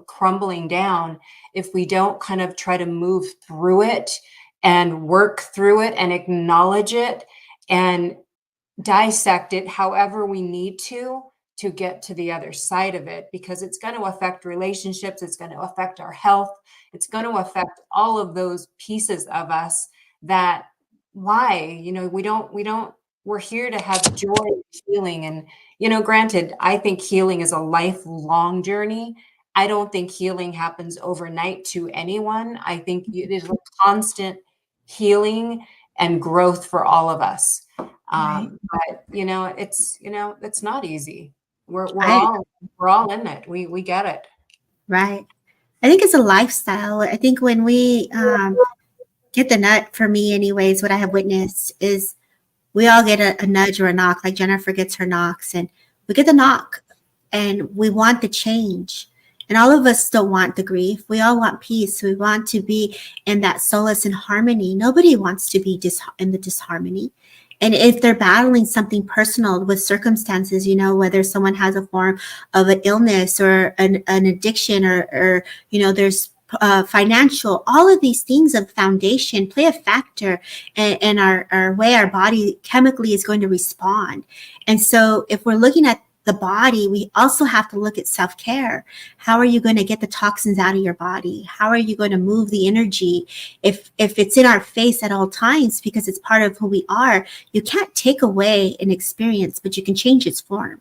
[SPEAKER 3] crumbling down if we don't kind of try to move through it and work through it and acknowledge it and dissect it however we need to get to the other side of it, because it's going to affect relationships. It's going to affect our health. It's going to affect all of those pieces of us that we're here to have joy and healing. And, granted, I think healing is a lifelong journey. I don't think healing happens overnight to anyone. I think it is a constant healing and growth for all of us. But it's not easy. We're all in it. We get it.
[SPEAKER 4] Right. I think it's a lifestyle. I think when we get the nut, for me anyways, what I have witnessed is we all get a nudge or a knock, like Jennifer gets her knocks, and we get the knock and we want the change. And all of us don't want the grief. We all want peace. We want to be in that solace and harmony. Nobody wants to be in the disharmony. And if they're battling something personal with circumstances, whether someone has a form of an illness or an addiction or there's financial, all of these things of foundation play a factor in our way our body chemically is going to respond. And so if we're looking at the body, we also have to look at self-care. How are you going to get the toxins out of your body? How are you going to move the energy? If it's in our face at all times, because it's part of who we are, you can't take away an experience, but you can change its form.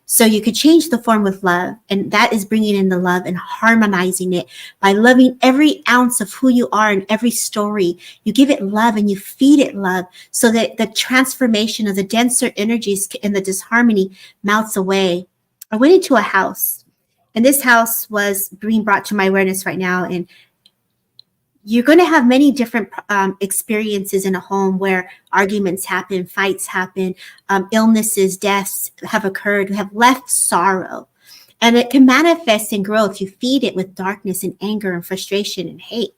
[SPEAKER 4] So you could change the form with love, and that is bringing in the love and harmonizing it by loving every ounce of who you are in every story. You give it love and you feed it love so that the transformation of the denser energies in the disharmony melts away. I went into a house, and this house was being brought to my awareness right now, and you're going to have many different experiences in a home where arguments happen, fights happen, illnesses, deaths have occurred, have left sorrow. And it can manifest and grow if you feed it with darkness and anger and frustration and hate.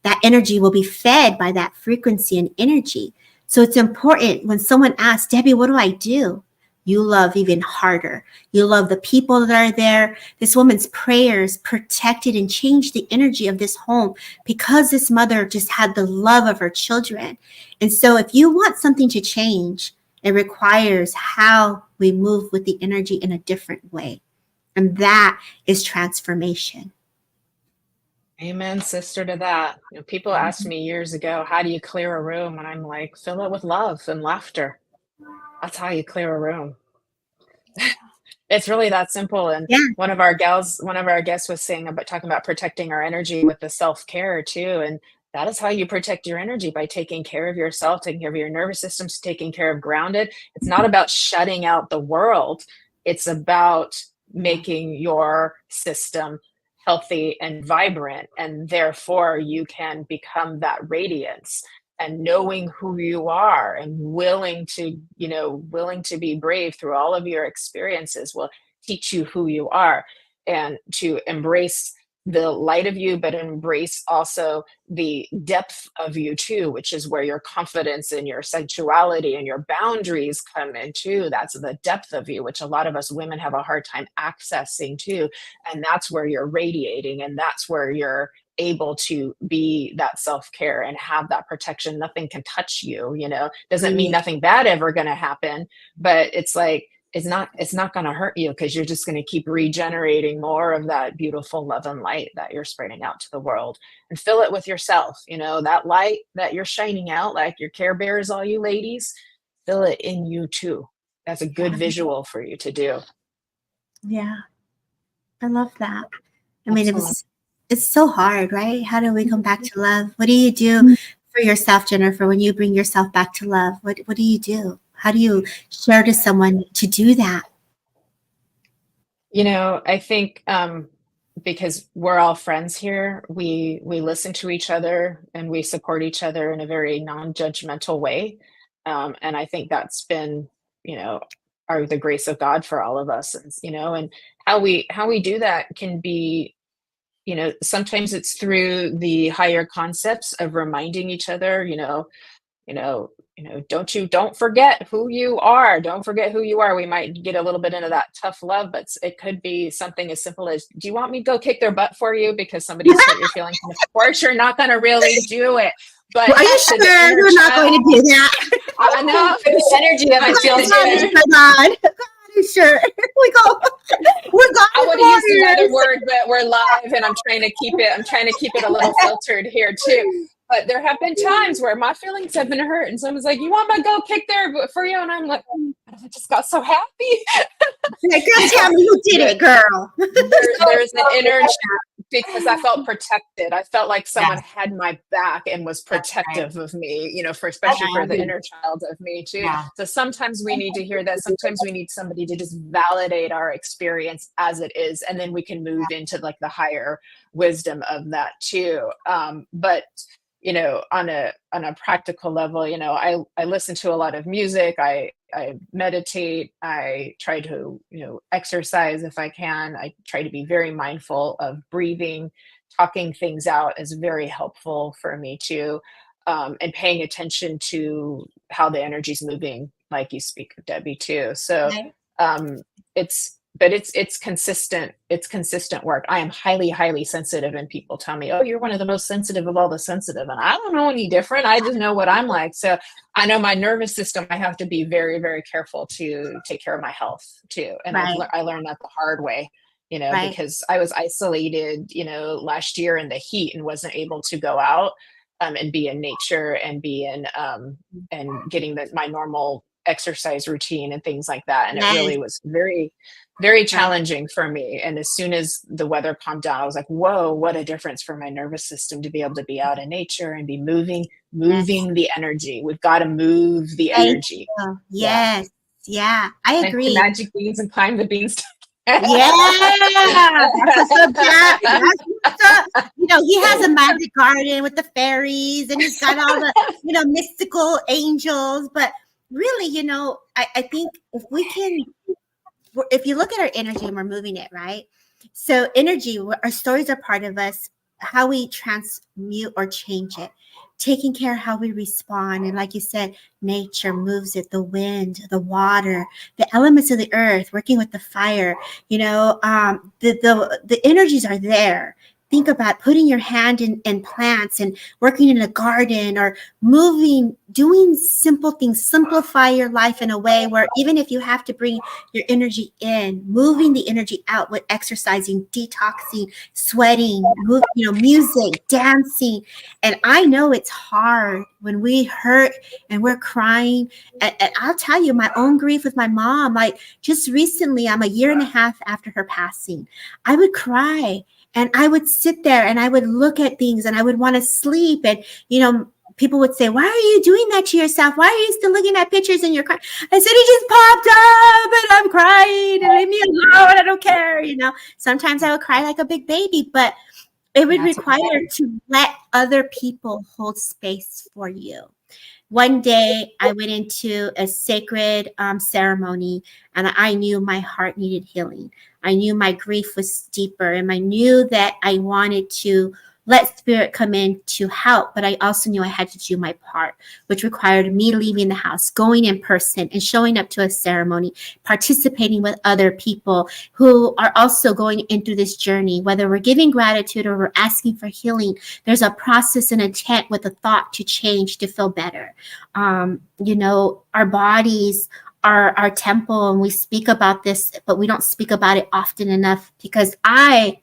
[SPEAKER 4] That energy will be fed by that frequency and energy. So it's important when someone asks, Debbie, what do I do? You love even harder. You love the people that are there. This woman's prayers protected and changed the energy of this home because this mother just had the love of her children. And so if you want something to change, it requires how we move with the energy in a different way. And that is transformation.
[SPEAKER 2] Amen, sister, to that. You know, people asked me years ago, how do you clear a room? And I'm like, fill it with love and laughter. That's how you clear a room. It's really that simple. And one of our guests was saying talking about protecting our energy with the self-care too. And that is how you protect your energy, by taking care of yourself, taking care of your nervous system, taking care of grounded. It's not about shutting out the world. It's about making your system healthy and vibrant. And therefore you can become that radiance. And knowing who you are and willing to be brave through all of your experiences will teach you who you are, and to embrace the light of you, but embrace also the depth of you too, which is where your confidence and your sexuality and your boundaries come into. That's the depth of you, which a lot of us women have a hard time accessing too. And that's where you're radiating, and that's where you're able to be that self-care and have that protection. Nothing can touch you, doesn't mean nothing bad ever going to happen, but it's like, it's not going to hurt you, because you're just going to keep regenerating more of that beautiful love and light that you're spreading out to the world. And fill it with yourself, that light that you're shining out, like your Care Bears, all you ladies, fill it in you too. That's a good visual for you to do.
[SPEAKER 4] Yeah, I love that. I mean, it's so hard, right? How do we come back to love? What do you do for yourself, Jennifer, when you bring yourself back to love? What do you do? How do you share to someone to do that?
[SPEAKER 2] I think because we're all friends here, we listen to each other and we support each other in a very non-judgmental way. And I think that's been, the grace of God for all of us. And how we do that can be, sometimes it's through the higher concepts of reminding each other, don't forget who you are. Don't forget who you are. We might get a little bit into that tough love, but it could be something as simple as, do you want me to go kick their butt for you because somebody's hurt your feelings? And of course, you're not going to really do it. But are you sure you're not going to do that? I know. The energy of it feels good. God. Sure. We're going. I would use another word, but we're live, and I'm trying to keep it a little filtered here too. But there have been times where my feelings have been hurt, and someone's like, "You want me to go kick there for you?" And I'm like, I just got so happy.
[SPEAKER 4] Like, girl, tell me who did it, girl.
[SPEAKER 2] There's an inner because I felt protected. I felt like someone had my back and was protective of me, especially for the inner child of me too. Yeah. So sometimes we need to hear that. Sometimes we need somebody to just validate our experience as it is. And then we can move into like the higher wisdom of that too. But on a practical level, I listen to a lot of music. I meditate. I try to, exercise if I can. I try to be very mindful of breathing. Talking things out is very helpful for me too. And paying attention to how the energy's moving, like you speak of, Debbie, too. So it's consistent. It's consistent work. I am highly, highly sensitive, and people tell me, "Oh, you're one of the most sensitive of all the sensitive." And I don't know any different. I just know what I'm like. So I know my nervous system, I have to be very, very careful to take care of my health too. And I learned that the hard way, because I was isolated, last year in the heat and wasn't able to go out and be in nature and be in and getting my normal exercise routine and things like that. And it really was very, very challenging for me. And as soon as the weather calmed down, I was like, whoa, what a difference for my nervous system to be able to be out in nature and be moving the energy. We've got to move the energy.
[SPEAKER 4] Yes. Yeah, I agree.
[SPEAKER 2] Magic beans and climb the beans.
[SPEAKER 4] Yeah, that's he has a magic garden with the fairies, and he's got all the mystical angels. But really, I think if you look at our energy and we're moving it, right? So energy, our stories are part of us, how we transmute or change it, taking care of how we respond. And like you said, nature moves it, the wind, the water, the elements of the earth, working with the fire, the energies are there. Think about putting your hand in plants and working in a garden or moving, doing simple things, simplify your life in a way where even if you have to bring your energy in, moving the energy out with exercising, detoxing, sweating, music, dancing. And I know it's hard when we hurt and we're crying. And I'll tell you, my own grief with my mom, like just recently, I'm a year and a half after her passing. I would cry and I would sit there and I would look at things and I would want to sleep. And, people would say, why are you doing that to yourself? Why are you still looking at pictures and you're crying? I said, it just popped up and I'm crying and leave me alone. I don't care. Sometimes I would cry like a big baby, but it would require to let other people hold space for you. One day I went into a sacred ceremony and I knew my heart needed healing. I knew my grief was deeper and I knew that I wanted to let spirit come in to help, but I also knew I had to do my part, which required me leaving the house, going in person and showing up to a ceremony, participating with other people who are also going into this journey. Whether we're giving gratitude or we're asking for healing, there's a process and intent with a thought to change, to feel better. Our bodies are our temple, and we speak about this, but we don't speak about it often enough because I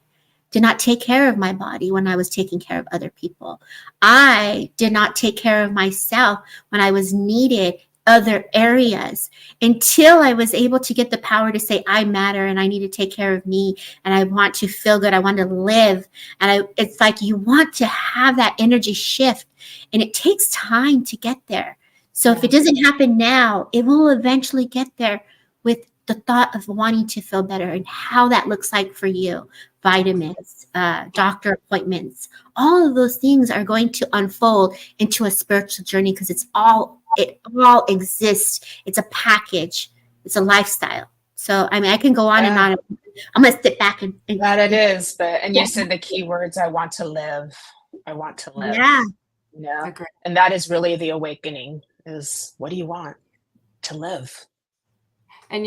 [SPEAKER 4] did not take care of my body when I was taking care of other people. I did not take care of myself when I was needed other areas until I was able to get the power to say, I matter and I need to take care of me and I want to feel good. I want to live. And it's like you want to have that energy shift and it takes time to get there. So if it doesn't happen now, it will eventually get there with the thought of wanting to feel better and how that looks like for you. Vitamins, doctor appointments, all of those things are going to unfold into a spiritual journey because it all exists. It's a package. It's a lifestyle. So, I can go on and on. I'm going to sit back and
[SPEAKER 2] that it is. And you said the key words, I want to live. I want to live.
[SPEAKER 4] Yeah.
[SPEAKER 2] And that is really the awakening is what do you want? To live.
[SPEAKER 3] And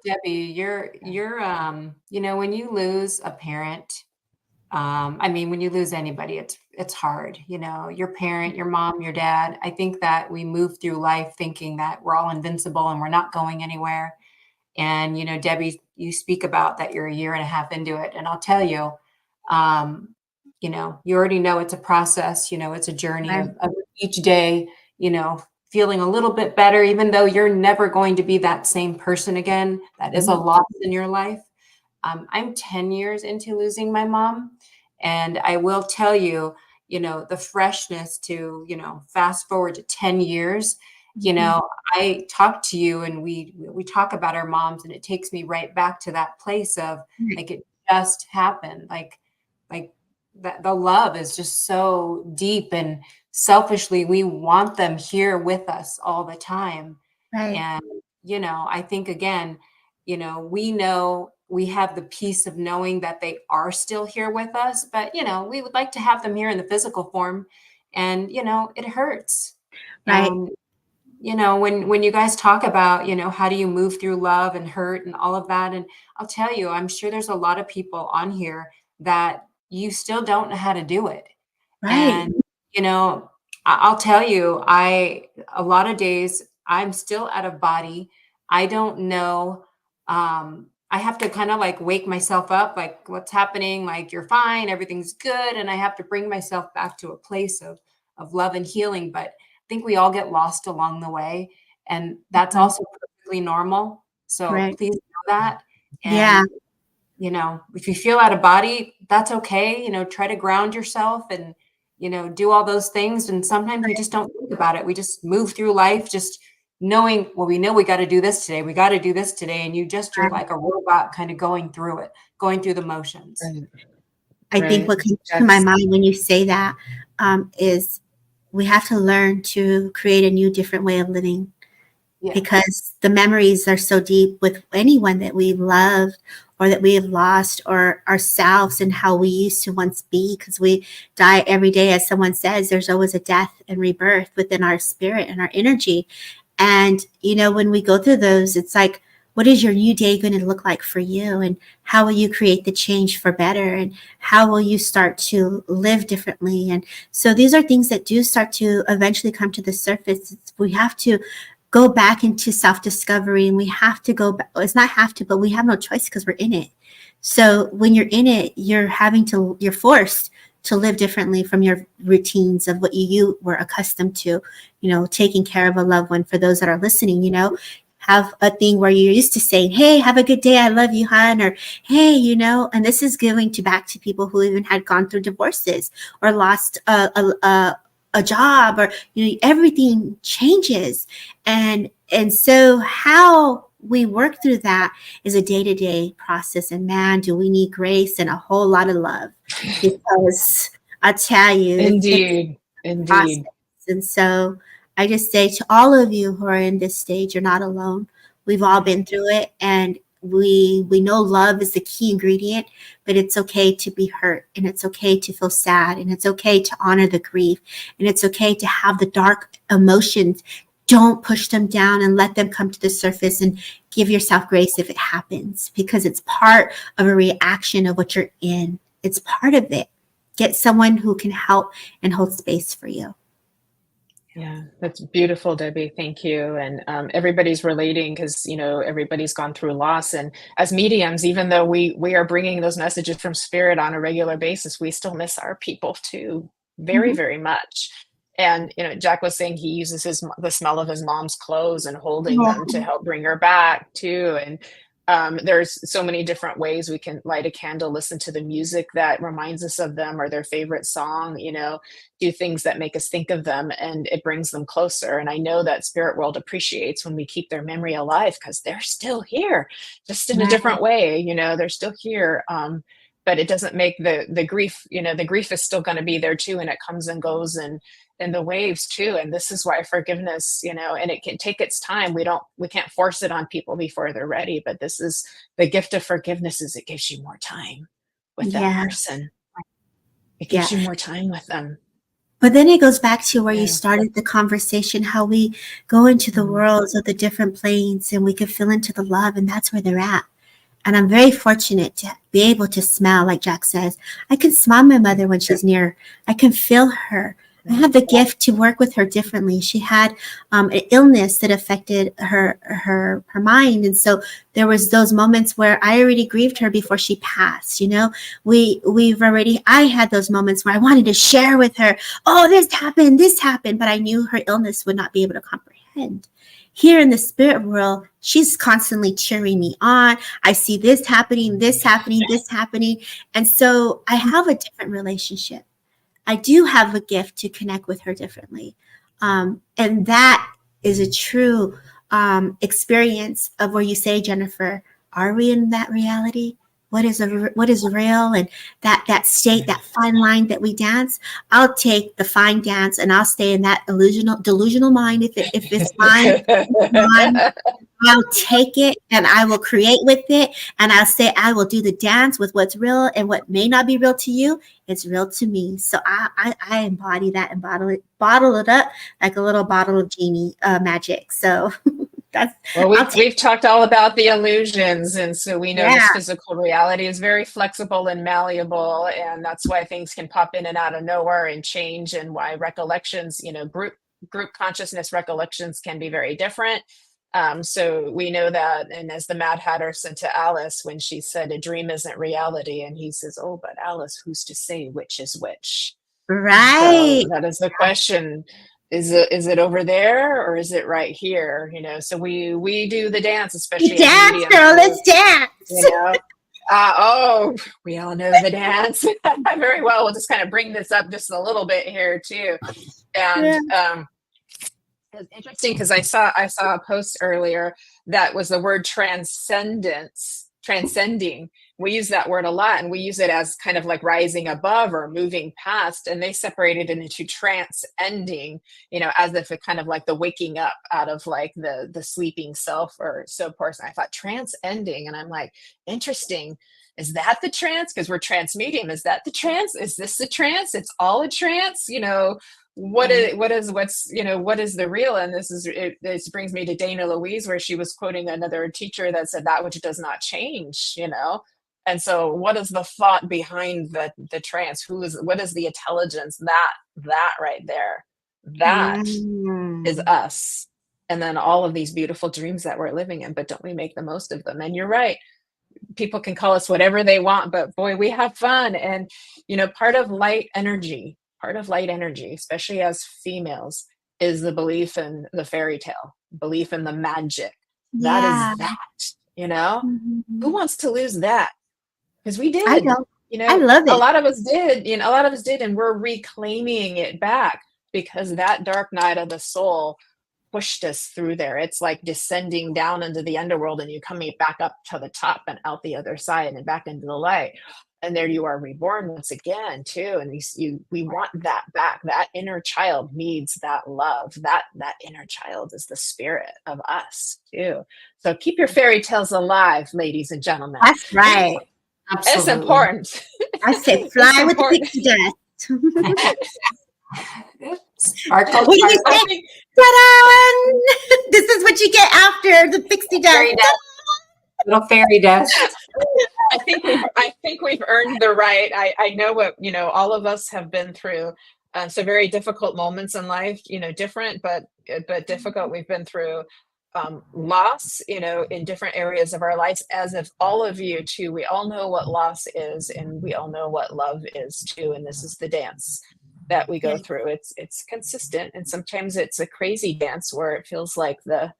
[SPEAKER 3] Debbie, you're when you lose a parent, when you lose anybody, it's hard. Your parent, your mom, your dad. I think that we move through life thinking that we're all invincible and we're not going anywhere. And Debbie, you speak about that you're a year and a half into it, and I'll tell you, you already know it's a process. It's a journey of each day. Feeling a little bit better, even though you're never going to be that same person again. That is a loss in your life. I'm 10 years into losing my mom. And I will tell you, the freshness to, fast forward to 10 years, I talk to you and we talk about our moms and it takes me right back to that place of like, it just happened. Like that the love is just so deep and selfishly, we want them here with us all the time.
[SPEAKER 4] Right.
[SPEAKER 3] And, I think again, we know we have the peace of knowing that they are still here with us, but, we would like to have them here in the physical form. And, it hurts.
[SPEAKER 4] Right.
[SPEAKER 3] And, when you guys talk about, how do you move through love and hurt and all of that? And I'll tell you, I'm sure there's a lot of people on here that you still don't know how to do it.
[SPEAKER 4] Right.
[SPEAKER 3] And, I'll tell you, a lot of days I'm still out of body. I don't know. I have to kind of like wake myself up, like what's happening? Like, you're fine. Everything's good. And I have to bring myself back to a place of love and healing. But I think we all get lost along the way. And that's also perfectly normal. So please know that. And, if you feel out of body, that's okay. Try to ground yourself and, do all those things. And sometimes we just don't think about it. We just move through life, just, knowing, well, we know we got to do this today. We got to do this today. And you're like a robot kind of going through it, going through the motions.
[SPEAKER 4] I think what comes to my mind when you say that is we have to learn to create a new, different way of living. Yeah. Because the memories are so deep with anyone that we've loved or that we have lost, or ourselves and how we used to once be, because we die every day. As someone says, there's always a death and rebirth within our spirit and our energy. And, you know, when we go through those, it's like, what is your new day going to look like for you? And how will you create the change for better? And how will you start to live differently? And so these are things that do start to eventually come to the surface. We have to go back into self-discovery, and we have to go back. It's not have to, but we have no choice because we're in it. So when you're in it, you're forced to live differently from your routines of what you were accustomed to, you know, taking care of a loved one. For those that are listening, you know, have a thing where you're used to saying, hey, have a good day, I love you, hon, or hey, you know, and this is going back to people who even had gone through divorces or lost a job, or, you know, everything changes. And so how we work through that is a day-to-day process. And man, do we need grace and a whole lot of love, because I tell you,
[SPEAKER 2] indeed.
[SPEAKER 4] And so I just say to all of you who are in this stage, you're not alone. We've all been through it, and we know love is the key ingredient, but it's okay to be hurt, and it's okay to feel sad, and it's okay to honor the grief, and it's okay to have the dark emotions. Don't push them down and let them come to the surface, and give yourself grace if it happens, because it's part of a reaction of what you're in. It's part of it. Get someone who can help and hold space for you.
[SPEAKER 2] Yeah, that's beautiful, Debbie. Thank you. And everybody's relating because, you know, everybody's gone through loss. And as mediums, even though we are bringing those messages from spirit on a regular basis, we still miss our people too, very, very much. And, you know, Jack was saying he uses the smell of his mom's clothes and holding them to help bring her back too. And there's so many different ways we can light a candle, listen to the music that reminds us of them or their favorite song, you know, do things that make us think of them, and it brings them closer. And I know that spirit world appreciates when we keep their memory alive, because they're still here, just in a different way, you know, they're still here. But it doesn't make the grief, you know, the grief is still going to be there too, and it comes and goes and the waves too. And this is why forgiveness, you know, and it can take its time. We can't force it on people before they're ready, but this is the gift of forgiveness, is it gives you more time with that person. It gives you more time with them.
[SPEAKER 4] But then it goes back to where you started the conversation, how we go into the worlds of the different planes, and we can feel into the love, and that's where they're at. And I'm very fortunate to be able to smell, like Jack says. I can smell my mother when she's near. I can feel her. I have the gift to work with her differently. She had an illness that affected her mind. And so there was those moments where I already grieved her before she passed. You know, I had those moments where I wanted to share with her, oh, this happened, but I knew her illness would not be able to comprehend. Here in the spirit world, she's constantly cheering me on. I see this happening. And so I have a different relationship. I do have a gift to connect with her differently. And that is a true experience of where you say, Jennifer, are we in that reality? What is real? And that state, that fine line that we dance, I'll take the fine dance and I'll stay in that delusional mind. If it's mine, I'll take it and I will create with it. And I'll say, I will do the dance with what's real, and what may not be real to you, it's real to me. So I embody that and bottle it up like a little bottle of genie magic. So
[SPEAKER 2] we've talked all about the illusions, and so we know this physical reality is very flexible and malleable, and that's why things can pop in and out of nowhere and change, and why recollections, you know, group consciousness recollections can be very different. So we know that, and as the Mad Hatter said to Alice when she said a dream isn't reality, and he says, oh, but Alice, who's to say which is which?
[SPEAKER 4] Right.
[SPEAKER 2] So that is the question. Is it over there or is it right here? You know, so we do the dance, especially
[SPEAKER 4] dance, girl. Let's dance.
[SPEAKER 2] You know, we all know the dance very well. We'll just kind of bring this up just a little bit here too, and It's interesting because I saw a post earlier that was the word transcendence, transcending. We use that word a lot, and we use it as kind of like rising above or moving past, and they separated it into trance ending, as if it kind of like the waking up out of like the sleeping self or so forth. And I thought trance ending, and I'm like, interesting. Is that the trance? Because we're trance medium. Is that the trance? Is this the trance? It's all a trance, what is the real? And this brings me to Dana Louise, where she was quoting another teacher that said that which does not change, and so what is the thought behind the trance? What is the intelligence? That right there, that is us. And then all of these beautiful dreams that we're living in, but don't we make the most of them? And you're right, people can call us whatever they want, but boy, we have fun. And part of light energy, especially as females, is the belief in the fairy tale, belief in the magic. That is that, who wants to lose that? Because we did.
[SPEAKER 4] I don't. I love it.
[SPEAKER 2] A lot of us did, and we're reclaiming it back, because that dark night of the soul pushed us through there. It's like descending down into the underworld and you coming back up to the top and out the other side and back into the light. And there you are reborn once again too. And we want that back. That inner child needs that love. That inner child is the spirit of us too. So keep your fairy tales alive, ladies and gentlemen.
[SPEAKER 4] That's right.
[SPEAKER 3] Absolutely.
[SPEAKER 2] It's important.
[SPEAKER 4] I say fly with the pixie dust.
[SPEAKER 3] Sparkle.
[SPEAKER 4] What do you think? Ta-da! This is what you get after the pixie dust.
[SPEAKER 3] Little fairy dust.
[SPEAKER 2] I think we've earned the right. I know what all of us have been through. So very difficult moments in life. Different but difficult. We've been through loss. In different areas of our lives. As if all of you too. We all know what loss is, and we all know what love is too. And this is the dance that we go through. It's consistent, and sometimes it's a crazy dance where it feels like the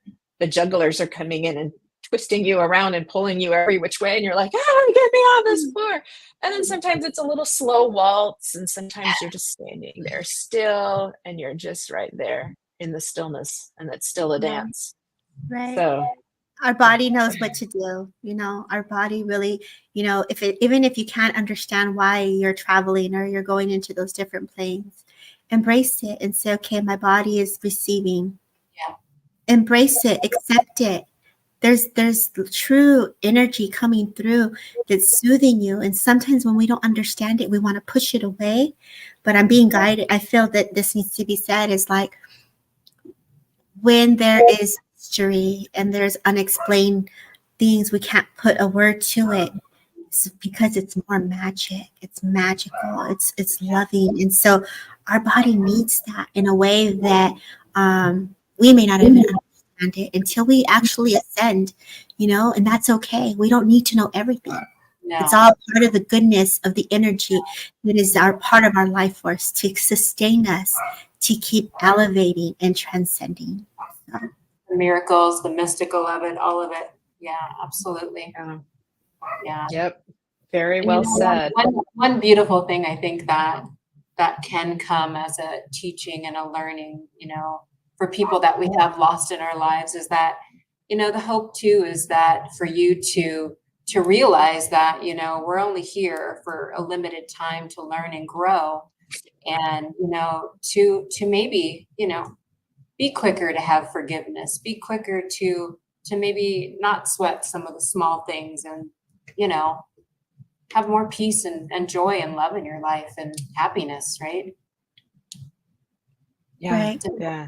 [SPEAKER 2] jugglers are coming in and twisting you around and pulling you every which way, and you're like, get me on this floor. And then sometimes it's a little slow waltz, and sometimes you're just standing there still, and you're just right there in the stillness, and it's still a dance.
[SPEAKER 4] Right.
[SPEAKER 2] So
[SPEAKER 4] our body knows what to do. Our body really, even if you can't understand why you're traveling or you're going into those different planes, embrace it and say, okay, my body is receiving.
[SPEAKER 3] Yeah.
[SPEAKER 4] Embrace it, accept it. There's true energy coming through that's soothing you. And sometimes when we don't understand it, we want to push it away. But I'm being guided. I feel that this needs to be said, is like, when there is mystery and there's unexplained things, we can't put a word to it. It's because it's more magic. It's magical. It's loving. And so our body needs that in a way that we may not even understand it until we actually ascend, and that's okay. We don't need to know everything. No. It's all part of the goodness of the energy that is part of our life force to sustain us, to keep elevating and transcending. So.
[SPEAKER 3] The miracles, the mystical of it, all of it. Yeah, absolutely. Yeah.
[SPEAKER 2] Yep. Very well said.
[SPEAKER 3] One beautiful thing I think that can come as a teaching and a learning, for people that we have lost in our lives, is that, the hope too is that for you to realize that, we're only here for a limited time to learn and grow, and, to maybe, be quicker to have forgiveness, be quicker to maybe not sweat some of the small things, and, have more peace and joy and love in your life and happiness, right?
[SPEAKER 2] Yeah.
[SPEAKER 4] Right.
[SPEAKER 2] Yeah.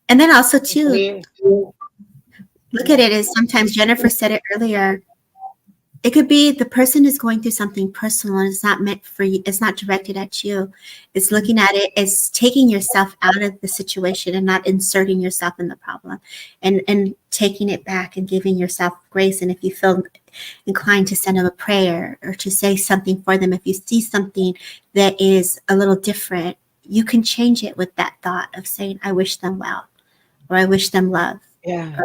[SPEAKER 4] And then also too, look at it as sometimes Jennifer said it earlier. It could be the person is going through something personal and it's not meant for you. It's not directed at you. It's looking at it as taking yourself out of the situation and not inserting yourself in the problem, and taking it back and giving yourself grace. And if you feel inclined to send them a prayer or to say something for them, if you see something that is a little different, you can change it with that thought of saying, I wish them well, or I wish them love.
[SPEAKER 2] Yeah.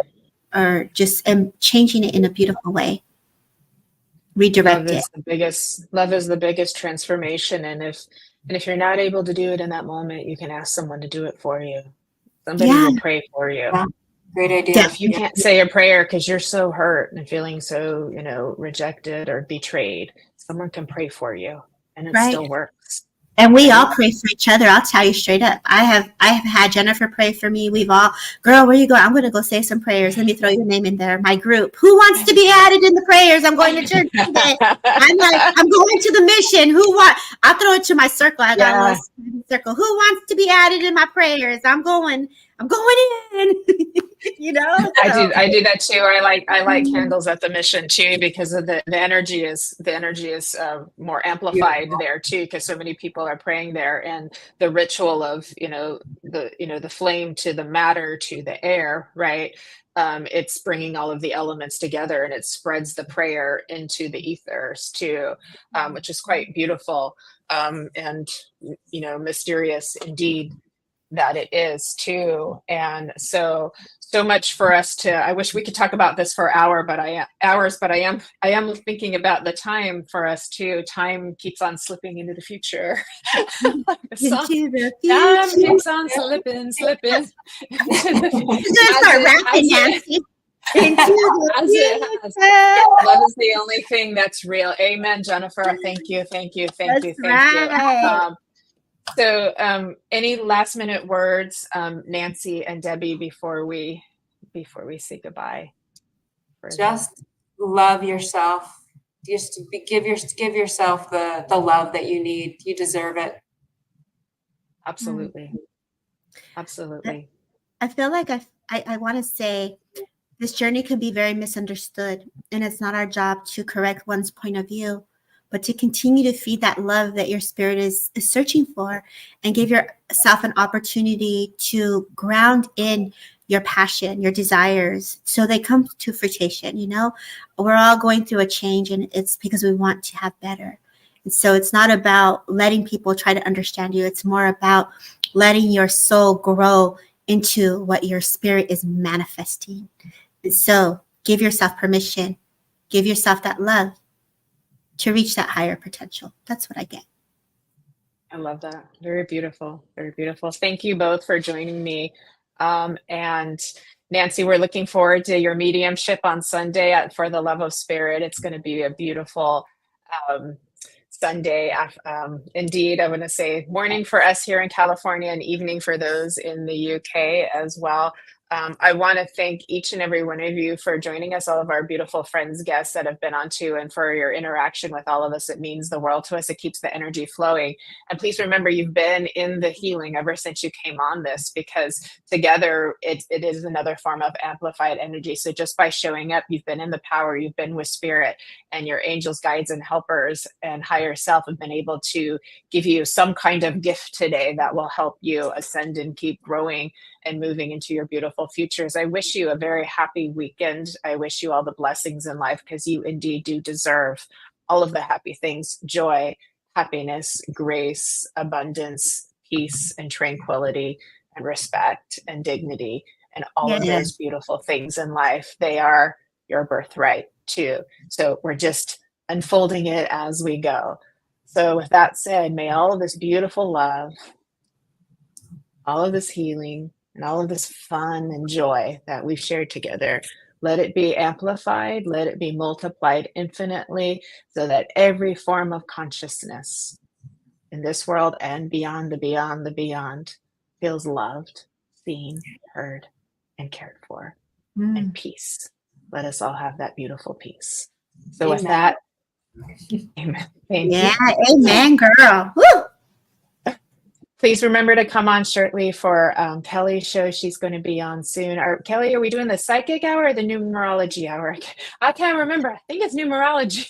[SPEAKER 4] Or just changing it in a beautiful way. Redirect it.
[SPEAKER 2] Love is the biggest transformation. And if you're not able to do it in that moment, you can ask someone to do it for you. Somebody will pray for you.
[SPEAKER 3] Yeah. Great idea.
[SPEAKER 4] Yeah.
[SPEAKER 2] If you can't say a prayer because you're so hurt and feeling so, rejected or betrayed, someone can pray for you, and it still works.
[SPEAKER 4] And we all pray for each other. I'll tell you straight up. I have had Jennifer pray for me. We've all, girl, where you go? I'm going to go say some prayers. Let me throw your name in there. My group. Who wants to be added in the prayers? I'm going to church today. I'm going to the mission. I'll throw it to my circle. I got a little circle. Who wants to be added in my prayers? I'm going in.
[SPEAKER 2] I do that too. I like candles at the mission too, because of the energy is more amplified there too, because so many people are praying there, and the ritual of the flame to the matter to the air, right? It's bringing all of the elements together, and it spreads the prayer into the ethers too, which is quite beautiful, and mysterious indeed that it is too. And so much for us to, I wish we could talk about this for hours, but I am thinking about the time for us too. Time keeps on slipping into the future. Time keeps on slipping.
[SPEAKER 4] You're gonna start rapping, Nancy.
[SPEAKER 2] Love is the only thing that's real. Amen, Jennifer. Thank you. So, any last minute words, Nancy and Debbie, before we say goodbye?
[SPEAKER 3] Just love yourself. Just give yourself the love that you need. You deserve it.
[SPEAKER 2] Absolutely.
[SPEAKER 4] I feel like I want to say this journey can be very misunderstood, and it's not our job to correct one's point of view, but to continue to feed that love that your spirit is searching for, and give yourself an opportunity to ground in your passion, your desires, so they come to fruition. We're all going through a change, and it's because we want to have better. And so it's not about letting people try to understand you. It's more about letting your soul grow into what your spirit is manifesting. And so give yourself permission, give yourself that love to reach that higher potential. That's what I get.
[SPEAKER 2] I love that. Very beautiful. Very beautiful. Thank you both for joining me. And Nancy, we're looking forward to your mediumship on Sunday for the Love of Spirit. It's going to be a beautiful Sunday. Indeed, I want to say morning for us here in California and evening for those in the UK as well. I want to thank each and every one of you for joining us, all of our beautiful friends, guests that have been on too, and for your interaction with all of us. It means the world to us. It keeps the energy flowing. And please remember, you've been in the healing ever since you came on this, because together it is another form of amplified energy. So just by showing up, you've been in the power, you've been with spirit, and your angels, guides, and helpers and higher self have been able to give you some kind of gift today that will help you ascend and keep growing and moving into your beautiful futures. I wish you a very happy weekend. I wish you all the blessings in life, because you indeed do deserve all of the happy things: joy, happiness, grace, abundance, peace, and tranquility, and respect, and dignity, and all of those beautiful things in life. They are your birthright too. So we're just unfolding it as we go. So with that said, may all of this beautiful love, all of this healing, and all of this fun and joy that we've shared together, let it be amplified, let it be multiplied infinitely, so that every form of consciousness in this world and beyond the beyond feels loved, seen, heard, and cared for. And peace. Let us all have that beautiful peace. So with that, amen. Thank you.
[SPEAKER 4] Amen, girl. Woo!
[SPEAKER 2] Please remember to come on shortly for Kelly's show. She's going to be on soon. Kelly, are we doing the psychic hour or the numerology hour? I can't remember. I think it's numerology.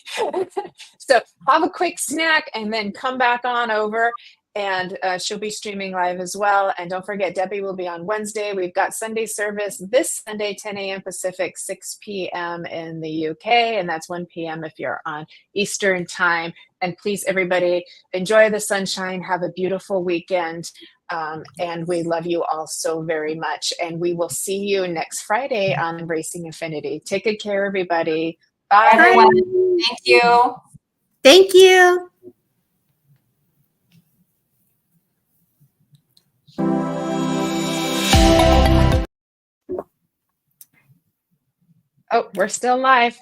[SPEAKER 2] So have a quick snack and then come back on over. And she'll be streaming live as well. And don't forget, Debbie will be on Wednesday. We've got Sunday service this Sunday, 10 a.m. Pacific, 6 p.m. in the UK. And that's 1 p.m. if you're on Eastern time. And please, everybody, enjoy the sunshine. Have a beautiful weekend. And we love you all so very much. And we will see you next Friday on Embracing Infinity. Take good care, everybody. Bye,
[SPEAKER 3] everyone. Thank you.
[SPEAKER 4] Thank you.
[SPEAKER 2] we're still live.